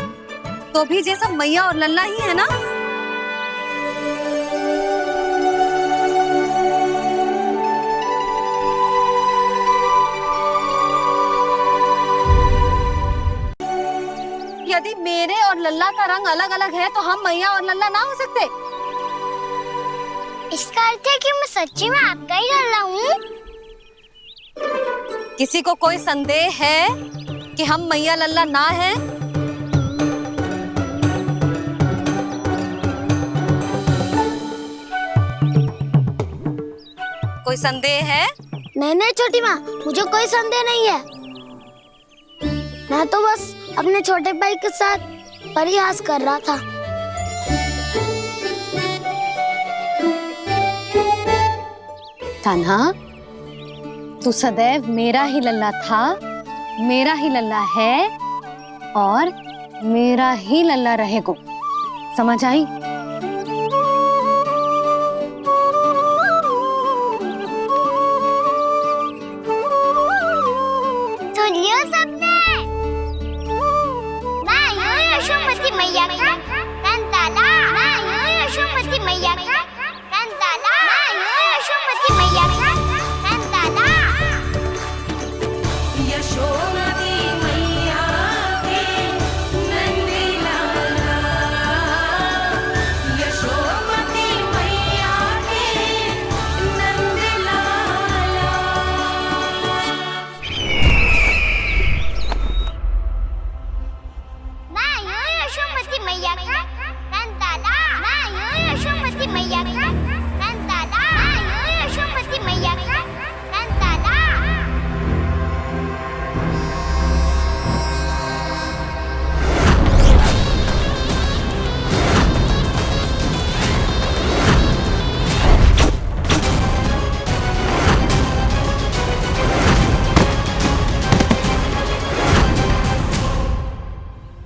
तो भी जे सब मैया और लल्ला ही है ना? यदि मेरे और लल्ला का रंग अलग अलग है तो हम मैया और लल्ला ना हो सकते? इसका अर्थ है कि मैं सच्ची में आपका ही लल्ला हूँ? किसी को कोई संदेह है कि हम मैया लल्ला ना है? कोई संदेह है? नहीं नहीं छोटी माँ, मुझे कोई संदेह नहीं है। मैं तो बस अपने छोटे भाई के साथ परिहास कर रहा था। कान्हा, तू सदैव मेरा ही लल्ला था, मेरा ही लल्ला है और मेरा ही लल्ला रहेगा। समझ आई? सुनियो सबने, मैं हूँ यशोमती मैया का कंताला। मैं हूँ यशोमती मैया का कंताला। मैं हूँ यशोमती मैया का कंताला। यशोमती मैया के नंदी लाला, यशोमती मैया के नंदी लाला। मैं हूँ यशोमती मैया का कंताला। मैं हूँ यशोमती मैया का कंताला। मैं हूँ यशोमती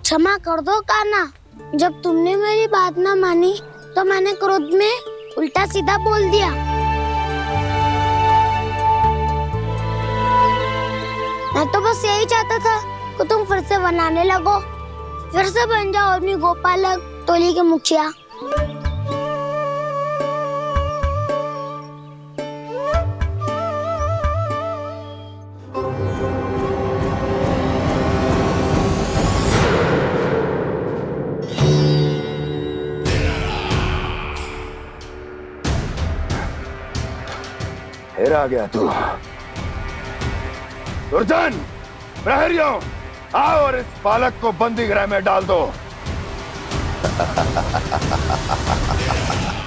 क्षमा कर दो कान्हा। जब तुमने मेरी बात ना मानी तो मैंने क्रोध में उल्टा सीधा बोल दिया। मैं तो बस यही चाहता था कि तुम फिर से बनाने लगो, फिर से बन जाओ अपनी गोपालक टोली के मुखिया। फिर आ गया तू। दुर्जन, प्रहरियों, आओ और इस बालक को बंदी गृह में डाल दो।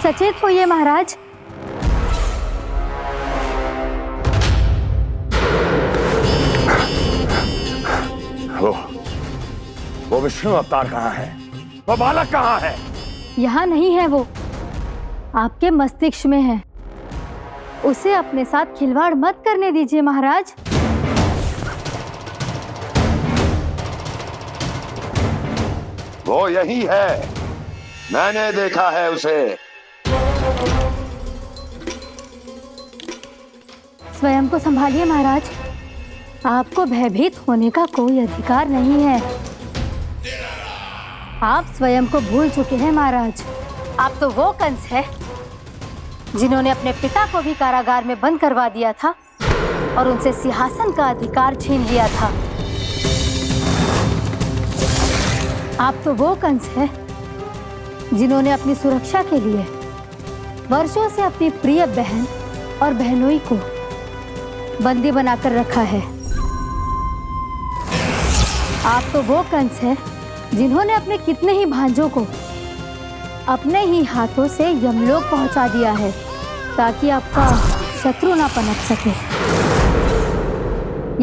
सचेत होइए महाराज। वो विष्णु अवतार कहाँ है? वो बालक कहाँ है? यहाँ नहीं है वो, आपके मस्तिष्क में है। उसे अपने साथ खिलवाड़ मत करने दीजिए महाराज। वो यही है, मैंने देखा है उसे। स्वयं को संभालिए महाराज, आपको भयभीत होने का कोई अधिकार नहीं है। आप स्वयं को भूल चुके हैं महाराज। आप तो वो कंस है जिन्होंने अपने पिता को भी कारागार में बंद करवा दिया था और उनसे सिंहासन का अधिकार छीन लिया था। आप तो वो कंस है जिन्होंने अपनी सुरक्षा के लिए वर्षों से अपनी प्रिय बहन और बहनोई को बंदी बनाकर रखा है। आप तो वो कंस है जिन्होंने अपने कितने ही भांजों को अपने ही हाथों से यमलोक पहुंचा दिया है ताकि आपका शत्रु ना पनप सके।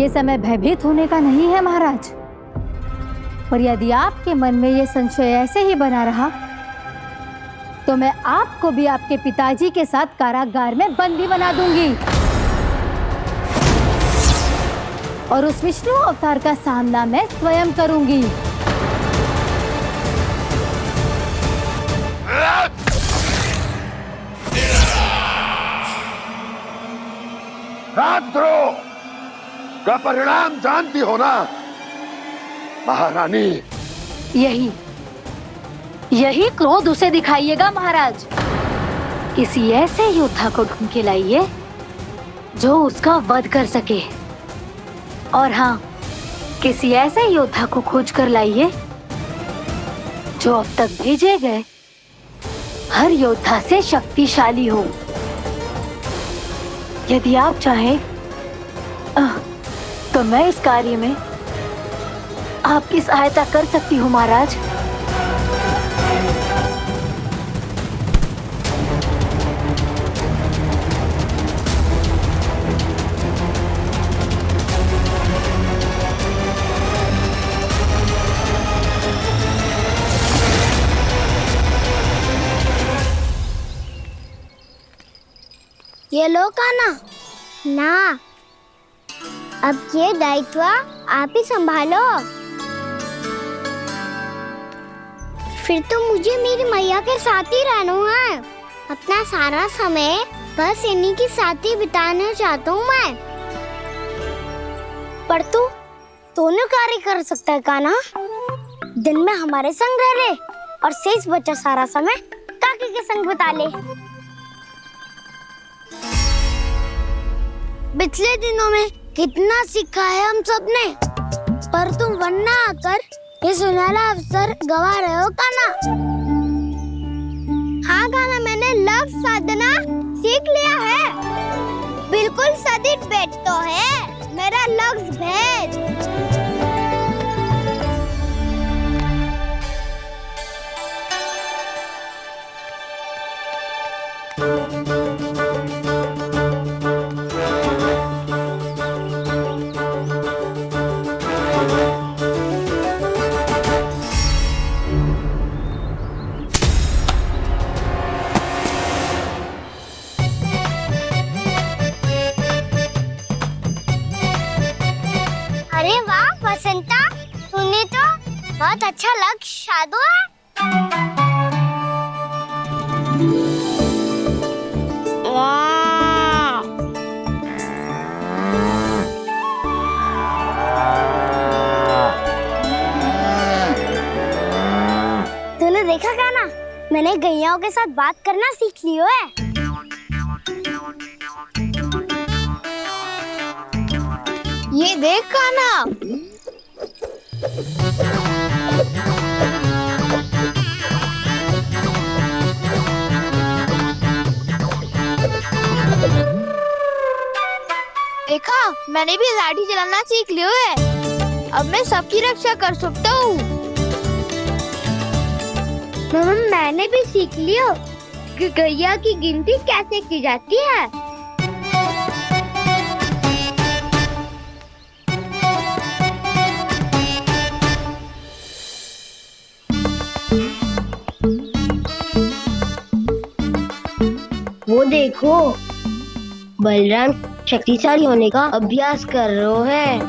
ये समय भयभीत होने का नहीं है महाराज, और यदि आपके मन में ये संशय ऐसे ही बना रहा तो मैं आपको भी आपके पिताजी के साथ कारागार में बंदी बना दूंगी और उस विष्णु अवतार का सामना मैं स्वयं करूंगी। राजद्रोह का परिणाम जानती हो ना महारानी? यही क्रोध उसे दिखाइएगा महाराज। किसी ऐसे योद्धा को ढूंढ के लाइए जो उसका वध कर सके, और हाँ, किसी ऐसे योद्धा को खोज कर लाइए जो अब तक भेजे गए हर योद्धा से शक्तिशाली हो। यदि आप चाहें तो मैं इस कार्य में आपकी सहायता कर सकती हूँ महाराज। ये लो कान्हा। ना, अब ये दायित्व आप ही संभालो। फिर तो मुझे मेरी मैया के साथ ही रहना है। अपना सारा समय बस इन्हीं के साथ ही बिताना चाहता हूँ मैं। पर तू दोनों कार्य कर सकता है कान्हा। दिन में हमारे संग रह ले और शेष बचा सारा समय काकी के संग बिता ले। पिछले दिनों में कितना सीखा है हम सबने, पर तुम वरना आकर ये सुनहरा अवसर गवा रहे हो कान्हा। हाँ कान्हा, मैंने लक्ष्य साधना सीख लिया है। बिल्कुल सदित भेद तो है मेरा लक्ष्य भेद। बहुत अच्छा लग शादू है। वाह! तूने देखा क्या ना? मैंने गैयाओं के साथ बात करना सीख लियो है। ये देख काना। देखा, मैंने भी लाठी चलाना सीख लियो है। अब मैं सबकी रक्षा कर सकता हूँ। मैंने भी सीख लियो कि गैया की गिनती कैसे की जाती है। वो देखो, बलराम शक्तिशाली होने का अभ्यास कर रहे हैं।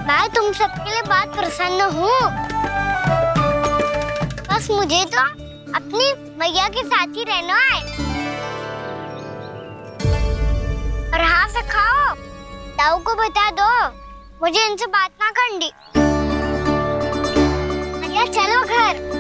मैं तुम सबके लिए बहुत प्रसन्न हूँ। बस मुझे तो अपनी मैया के साथ ही रहना है। और हाँ सखाओ, ताऊ को बता दो मुझे इनसे बात ना करनी। मैया चलो घर।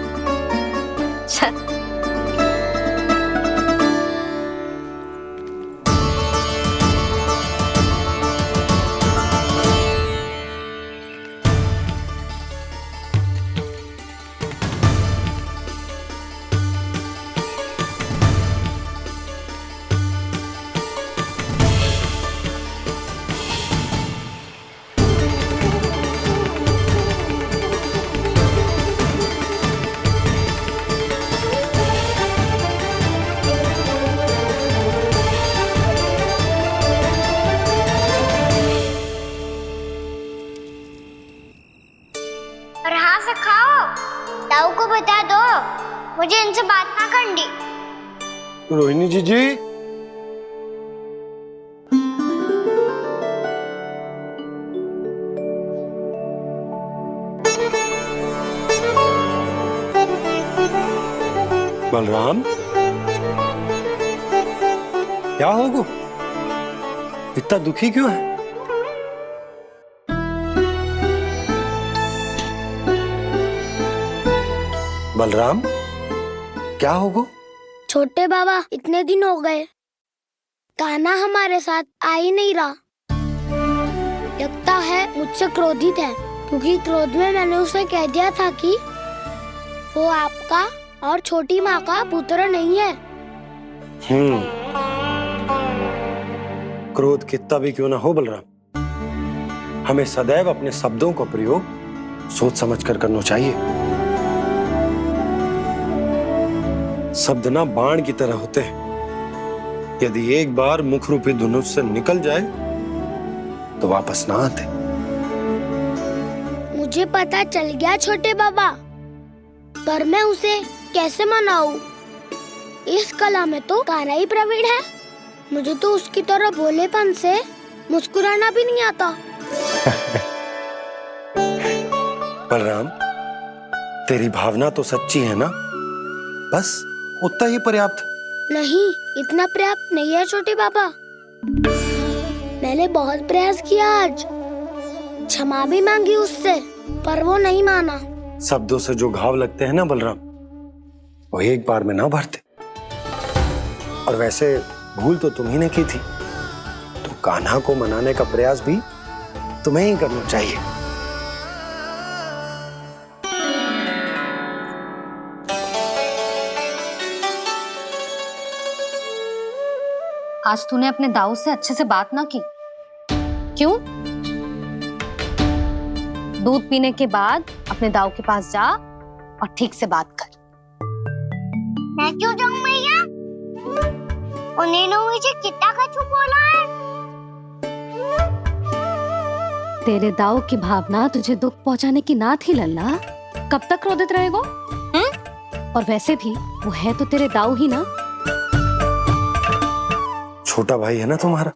और हाँ सखाओ, ताऊ को बता दो मुझे इनसे बात ना करनी। रोहिणी जी बलराम, क्या होगा? इतना दुखी क्यों है? बलराम, क्या होगा? छोटे बाबा, इतने दिन हो गए, कान्हा हमारे साथ आ ही नहीं रहा। लगता है मुझसे क्रोधित है, क्योंकि क्रोध में मैंने उसे कह दिया था कि वो आपका और छोटी माँ का पुत्र नहीं है। क्रोध कितना भी क्यों ना हो बलराम, हमें सदैव अपने शब्दों का प्रयोग सोच समझ कर करना चाहिए। शब्द ना बाण की तरह होते हैं, यदि एक बार मुख रूपी धनुष से निकल जाए तो वापस ना आते। मुझे पता चल गया छोटे बाबा, पर मैं उसे कैसे मनाऊं? इस कला में तो कान्हा ही प्रवीण है। मुझे तो उसकी तरह भोलेपन से मुस्कुराना भी नहीं आता। बलराम, तेरी भावना तो सच्ची है ना? बस उतना ही पर्याप्त। नहीं, इतना पर्याप्त नहीं है छोटे बाबा। मैंने बहुत प्रयास किया आज, क्षमा भी मांगी उससे, पर वो नहीं माना। शब्दों से जो घाव लगते हैं ना बलराम, वो एक बार में ना भरते। और वैसे भूल तो तुम्ही ने की थी, तो कान्हा को मनाने का प्रयास भी तुम्हें ही करना चाहिए। आज तूने अपने दाऊ से अच्छे से बात ना की, क्यों? दूध पीने के बाद अपने दाऊ के पास जा और ठीक से बात कर। मैं क्यों जाऊं मैया? उन्होंने मुझे कितना कछु बोला है। तेरे दाऊ की भावना तुझे दुख पहुंचाने की ना थी लल्ला। कब तक क्रोधित रहेगा? और वैसे भी वो है तो तेरे दाऊ ही ना। छोटा भाई है ना तुम्हारा,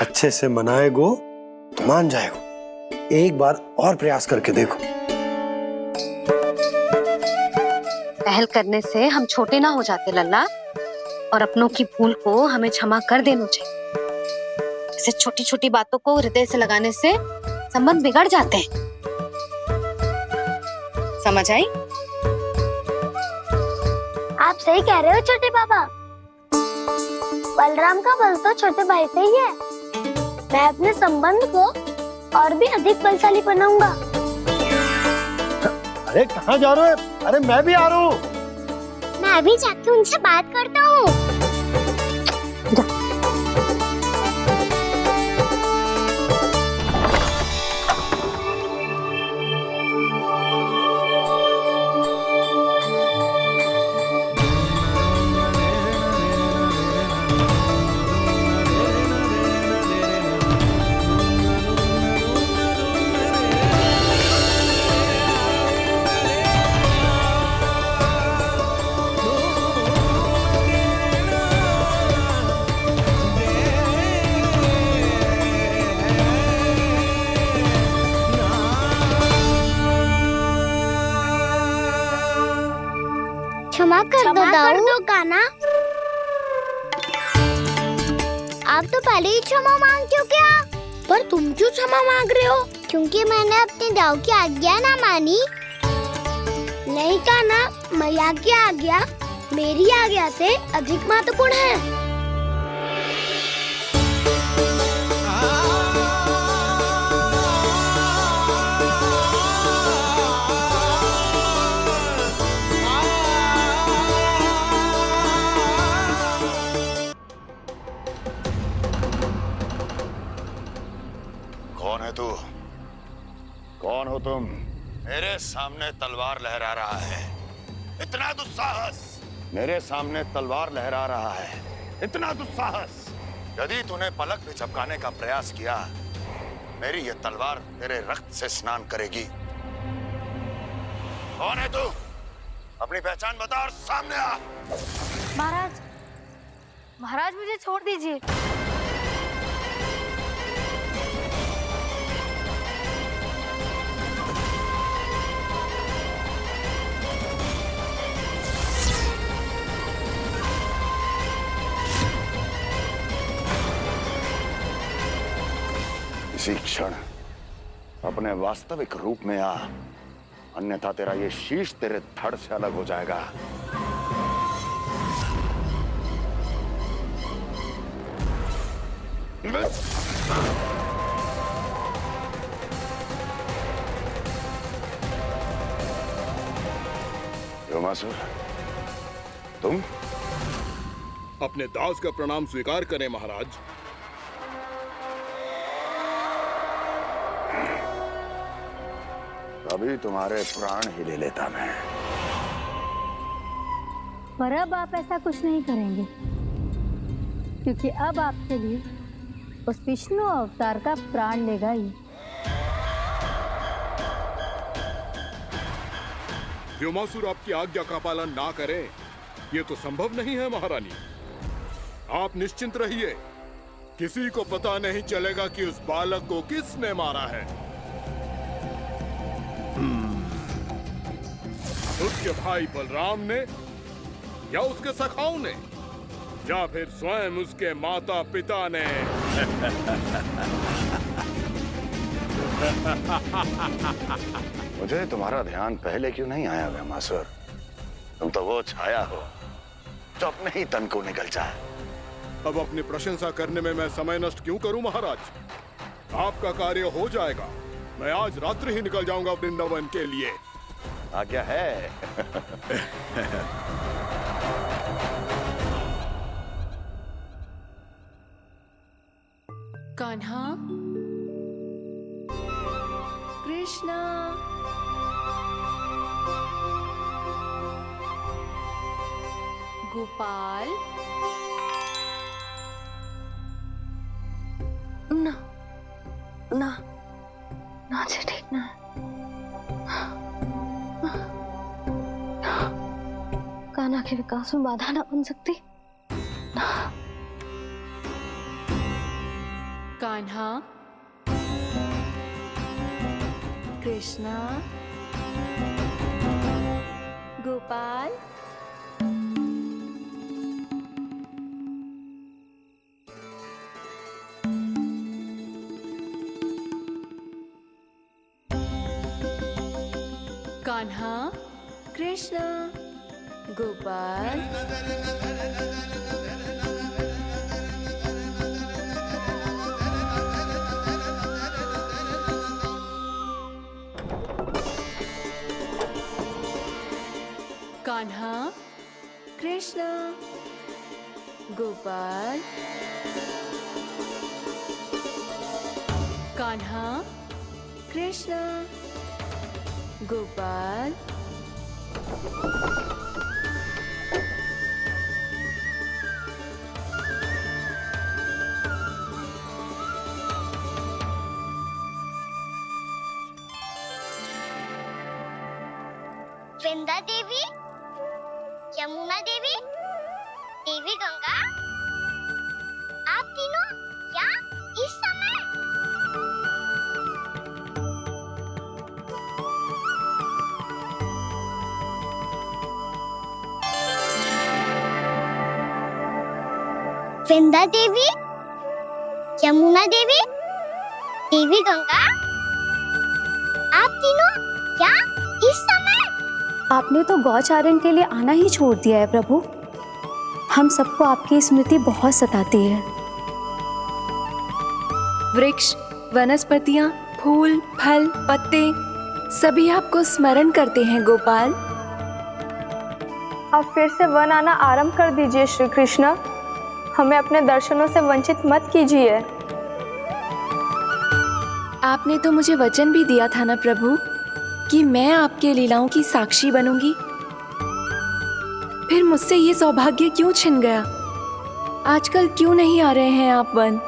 अच्छे से मनाएगो तो मान जाएगो। एक बार और प्रयास करके देखो। पहल करने से हम छोटे ना हो जाते लल्ला, और अपनों की भूल को हमें क्षमा कर देना चाहिए। ऐसे छोटी छोटी बातों को हृदय से लगाने से संबंध बिगड़ जाते हैं। समझ आई? आप सही कह रहे हो छोटे पापा। बलराम का बल तो छोटे भाई से ही है। मैं अपने संबंध को और भी अधिक बलशाली बनाऊंगा। अरे कहाँ जा रहे हो? अरे मैं भी आ रहा हूँ। मैं अभी जाके उनसे बात करता हूँ। क्षमा कर दो कान्हा। आप तो पहले ही क्षमा मांगते हो क्या? पर तुम क्यों क्षमा मांग रहे हो? क्योंकि मैंने अपने दाऊ की आज्ञा ना मानी। नहीं कान्हा, मैया की आज्ञा मेरी आज्ञा से अधिक महत्वपूर्ण है। कौन है तू? कौन हो तुम? मेरे सामने तलवार लहरा रहा है, इतना दुस्साहस! मेरे सामने तलवार लहरा रहा है, इतना दुस्साहस! यदि तूने पलक भी झपकाने का प्रयास किया, मेरी ये तलवार तेरे रक्त से स्नान करेगी। कौन है तू? अपनी पहचान बता और सामने आ। महाराज, महाराज मुझे छोड़ दीजिए। इसी क्षण अपने वास्तविक रूप में आ, अन्यथा तेरा ये शीश तेरे धड़ से अलग हो जाएगा। व्योमासुर, तुम? अपने दास का प्रणाम स्वीकार करें महाराज। अभी तुम्हारे प्राण ही ले लेता मैं। पर अब आप ऐसा कुछ नहीं करेंगे, क्योंकि अब आपके लिए उस विष्णु अवतार का प्राण लेगा ही। व्योमासुर आपकी आज्ञा का पालन ना करें, ये तो संभव नहीं है महारानी। आप निश्चिंत रहिए, किसी को पता नहीं चलेगा कि उस बालक को किसने मारा है। उसके भाई बलराम ने, या उसके सखाओं ने, या फिर स्वयं उसके माता पिता ने। मुझे तुम्हारा ध्यान पहले क्यों नहीं आया व्योमासुर? तुम तो वो छाया हो जो अपने ही तन को निकल जाए। अब अपनी प्रशंसा करने में मैं समय नष्ट क्यों करूं महाराज? आपका कार्य हो जाएगा। मैं आज रात्रि ही निकल जाऊंगा वृंदावन के लिए। आज्ञा है। कान्हा, कृष्णा, गोपाल, ना ना ना जी, ठीक ना। कान्हा के विकास में बाधा ना बन सकती। कान्हा, कृष्णा, गोपाल, कान्हा, कृष्णा, गोपाल, कान्हा, कृष्णा, गोपाल, कान्हा, कृष्णा, गोपाल, वृंदा देवी, यमुना देवी, देवी गंगा, आप तीनों यहाँ इस समय? वृंदा देवी, यमुना देवी, देवी गंगा, आप तीनों यहाँ इस समय? आपने तो गौचारण के लिए आना ही छोड़ दिया है प्रभु। हम सबको आपकी स्मृति बहुत सताती है। वृक्ष, वनस्पतियां, फूल, फल, पत्ते सभी आपको स्मरण करते हैं गोपाल। अब फिर से वन आना आरंभ कर दीजिए श्री कृष्ण। हमें अपने दर्शनों से वंचित मत कीजिए। आपने तो मुझे वचन भी दिया था ना प्रभु कि मैं आपके लीलाओं की साक्षी बनूंगी। फिर मुझसे ये सौभाग्य क्यों छिन गया? आजकल क्यों नहीं आ रहे हैं आप वन?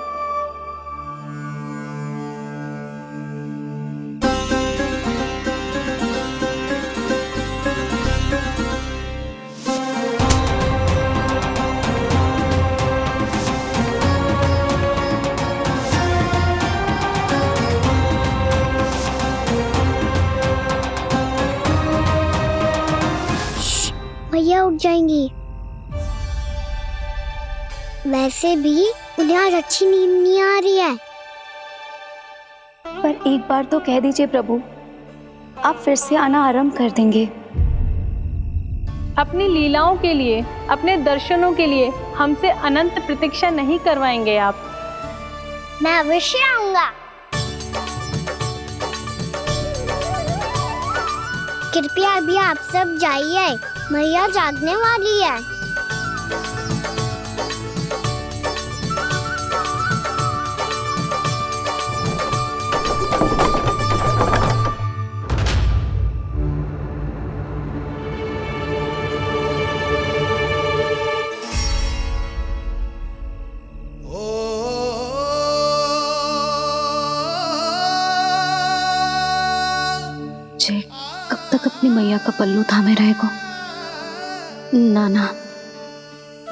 भैया उठ जाएंगी। वैसे भी उन्हें आज अच्छी नींद नहीं आ रही है। पर एक बार तो कह दीजिए प्रभु, आप फिर से आना आरंभ कर देंगे। अपनी लीलाओं के लिए, अपने दर्शनों के लिए हमसे अनंत प्रतीक्षा नहीं करवाएंगे आप? मैं अवश्य आऊंगा। कृपया अभी आप सब जाइए, मैया जागने वाली है। जे कब तक अपनी मैया का पल्लू थामे रहेगा? ना ना,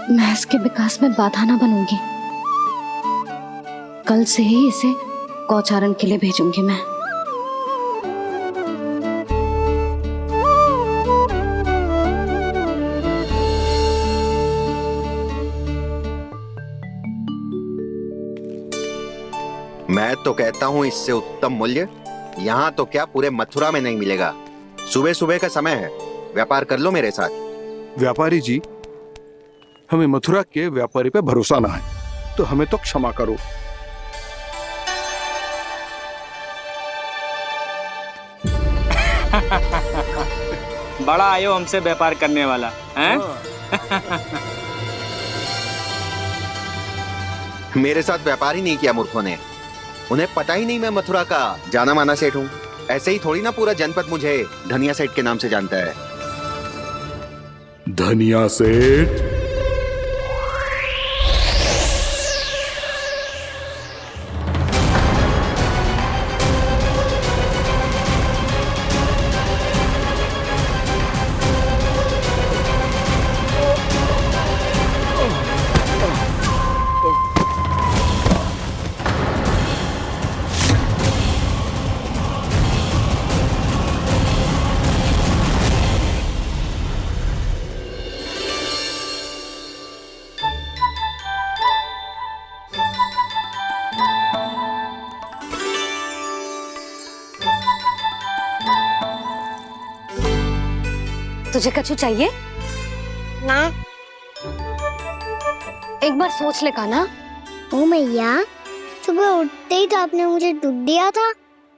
मैं इसके विकास में बाधा ना बनूंगी। कल से ही इसे गौचारण के लिए भेजूंगी मैं। मैं तो कहता हूँ इससे उत्तम मूल्य यहाँ तो क्या पूरे मथुरा में नहीं मिलेगा। सुबह सुबह का समय है, व्यापार कर लो मेरे साथ। व्यापारी जी, हमें मथुरा के व्यापारी पे भरोसा ना है, तो हमें तो क्षमा करो। बड़ा आयो हमसे व्यापार करने वाला हैं? मेरे साथ व्यापार ही नहीं किया मूर्खों ने। उन्हें पता ही नहीं मैं मथुरा का जाना माना सेठ हूँ। ऐसे ही थोड़ी ना पूरा जनपद मुझे धनिया सेठ के नाम से जानता है। धनिया सेठ? तुझे कछु चाहिए? ना। एक बार सोच ले कान्हा। ओ मैया, सुबह उठते ही तो आपने मुझे दूध दिया था,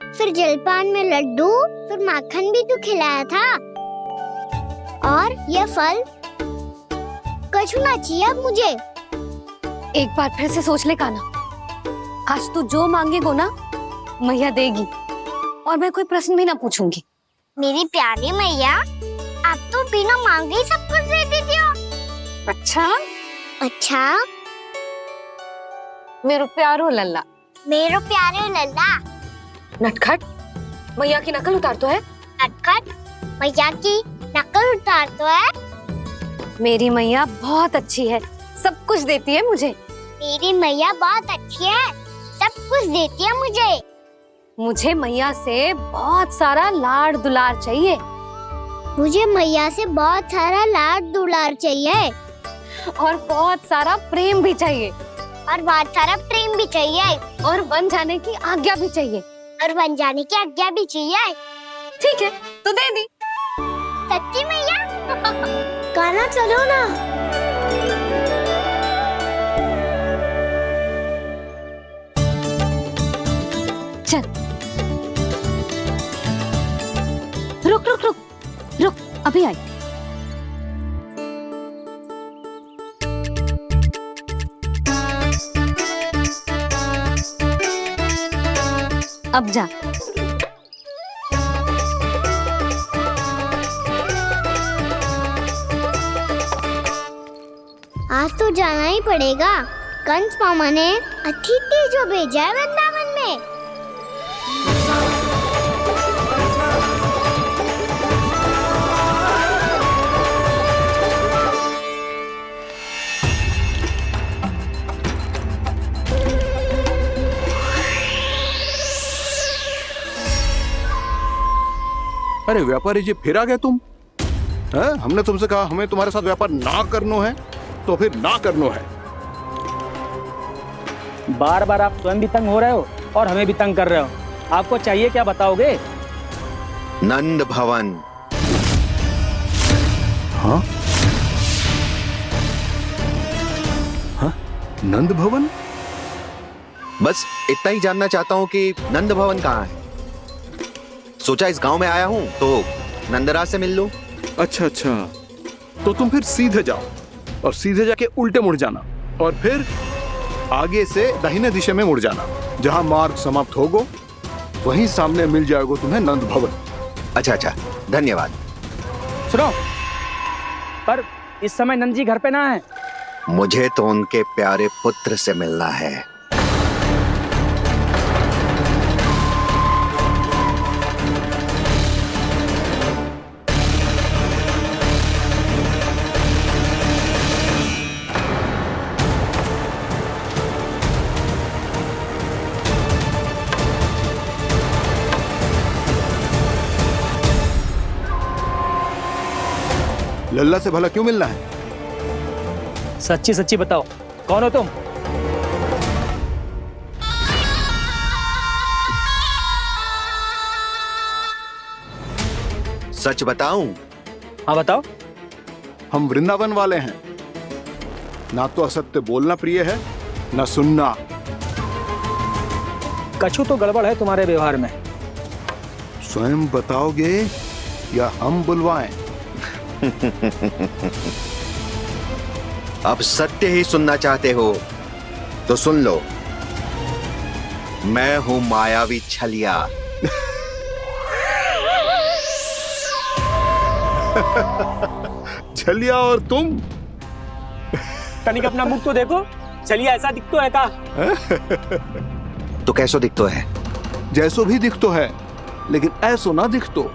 फिर जलपान में लड्डू, फिर माखन भी तो खिलाया था, और ये फल कछु ना चाहिए अब मुझे। एक बार फिर से सोच ले कान्हा। आज तू जो मांगेगो ना मैया देगी, और मैं कोई प्रश्न भी ना पूछूंगी। मेरी प्यारी मैया, आप तो बिना मांगे ही सब कुछ दे देती हो। अच्छा अच्छा, मेरो प्यारो लल्ला। मेरो प्यारे लल्ला। नटखट, मैया की नकल उतार तो है। नटखट, मैया की नकल उतार तो है। मेरी मैया बहुत अच्छी है, सब कुछ देती है मुझे। मेरी मैया बहुत अच्छी है, सब कुछ देती है मुझे। मुझे मैया से बहुत सारा लाड दुलार चाहिए। मुझे मैया से बहुत सारा लाड दुलार चाहिए, और बहुत सारा प्रेम भी चाहिए, और बहुत सारा प्रेम भी चाहिए, और बन जाने की आज्ञा भी चाहिए, और बन जाने की आज्ञा भी चाहिए। ठीक है, तो दे दी। सच्ची मैया? गाना चलो ना। चल, रुक रुक रुक रुक, अभी आई। अब जा। आज तो जाना ही पड़ेगा। कंस मामा ने अतिथि जो भेजा है वृंदावन में। अरे व्यापारी जी, फिर आ गए तुम? हैं? हमने तुमसे कहा हमें तुम्हारे साथ व्यापार ना करनो है, तो फिर ना करनो है। बार बार आप स्वयं भी तंग हो रहे हो और हमें भी तंग कर रहे हो। आपको चाहिए क्या बताओगे? नंद भवन। हाँ? हाँ? नंद भवन? बस इतना ही जानना चाहता हूँ कि नंद भवन कहाँ है। सोचा इस गांव में आया हूँ तो नंदराज से मिल लूं। अच्छा अच्छा, तो तुम फिर सीधे जाओ और सीधे जाके उल्टे मुड़ जाना, और फिर आगे से दाहिने दिशा में मुड़ जाना। जहाँ मार्ग समाप्त होगो वहीं सामने मिल जाएगा तुम्हें नंद भवन। अच्छा अच्छा, धन्यवाद। सुनो, पर इस समय नंद जी घर पे ना है। मुझे तो उनके प्यारे पुत्र से मिलना है। लल्ला से भला क्यों मिलना है? सच्ची सच्ची बताओ, कौन हो तुम? सच बताऊं? हाँ बताओ। हम वृंदावन वाले हैं। ना तो असत्य बोलना प्रिय है, ना सुनना। कछु तो गड़बड़ है तुम्हारे व्यवहार में। स्वयं बताओगे या हम बुलवाएं? अब सत्य ही सुनना चाहते हो तो सुन लो। मैं हूं मायावी छलिया। छलिया और तुम? तनिक अपना मुख तो देखो, छलिया ऐसा दिखतो है का? तो कैसो दिखतो है? जैसो भी दिखतो है, लेकिन ऐसो ना दिखतो।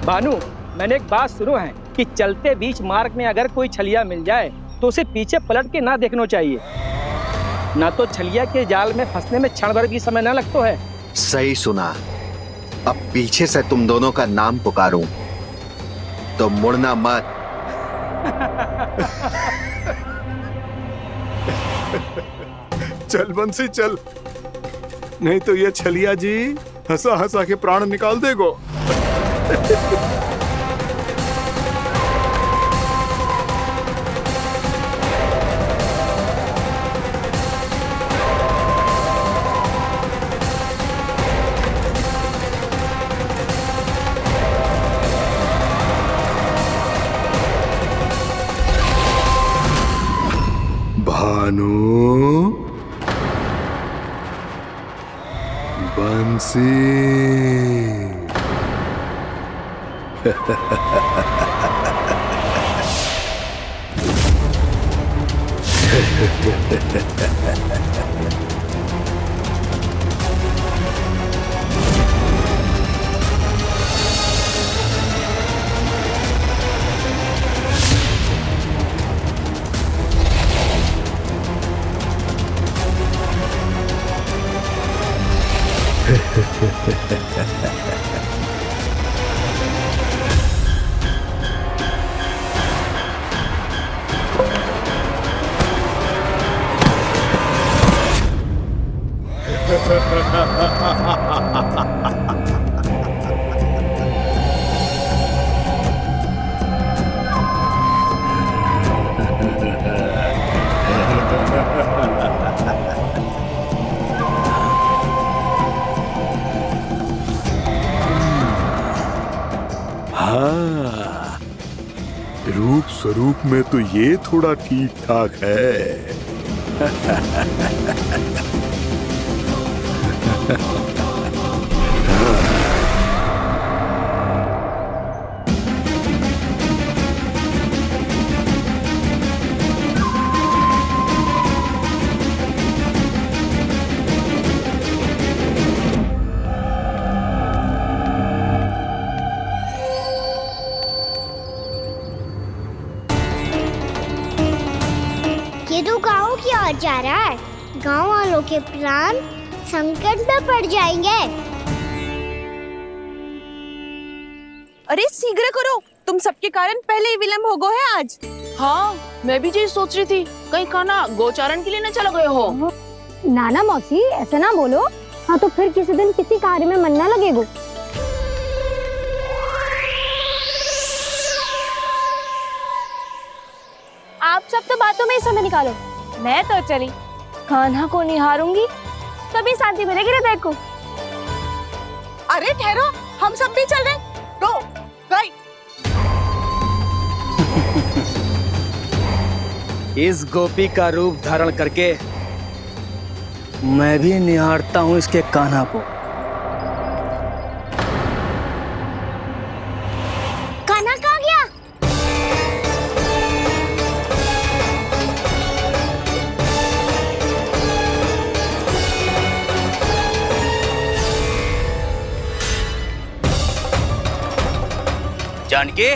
भानु, मैंने एक बात सुनो है कि चलते बीच मार्ग में अगर कोई छलिया मिल जाए तो उसे पीछे पलट के ना देखना चाहिए, ना तो छलिया के जाल में फंसने में क्षण भर भी समय ना लगता है। सही सुना। अब पीछे से तुम दोनों का नाम पुकारूं तो मुड़ना मत। चल बंसी चल, नहीं तो ये छलिया जी हंसा हंसा के प्राण निकाल देगो। भानु, बंसी। हाँ, रूप स्वरूप में तो ये थोड़ा ठीक ठाक है। ये तो गाँव की ओर जा रहा है। गाँव वालों के प्राण संकट में पड़ जाएंगे। अरे शीघ्र करो, तुम सबके कारण पहले ही विलंब हो गया है आज। हाँ, मैं भी यही सोच रही थी, कहीं कान्हा गोचारण के लिए न चला गए हो। नाना मौसी ऐसे ना बोलो। हाँ तो फिर किसी दिन किसी कार्य में मन ना लगेगा। आप सब तो बातों में ही समय निकालो। मैं तो चली, कान्हा को निहारूंगी तभी शांति मिलेगी हृदय को। अरे ठहरो, हम सब भी चल रहे। रो गई। इस गोपी का रूप धारण करके मैं भी निहारता हूँ इसके कान्हा को। कान्हा कहाँ गया? जानकी,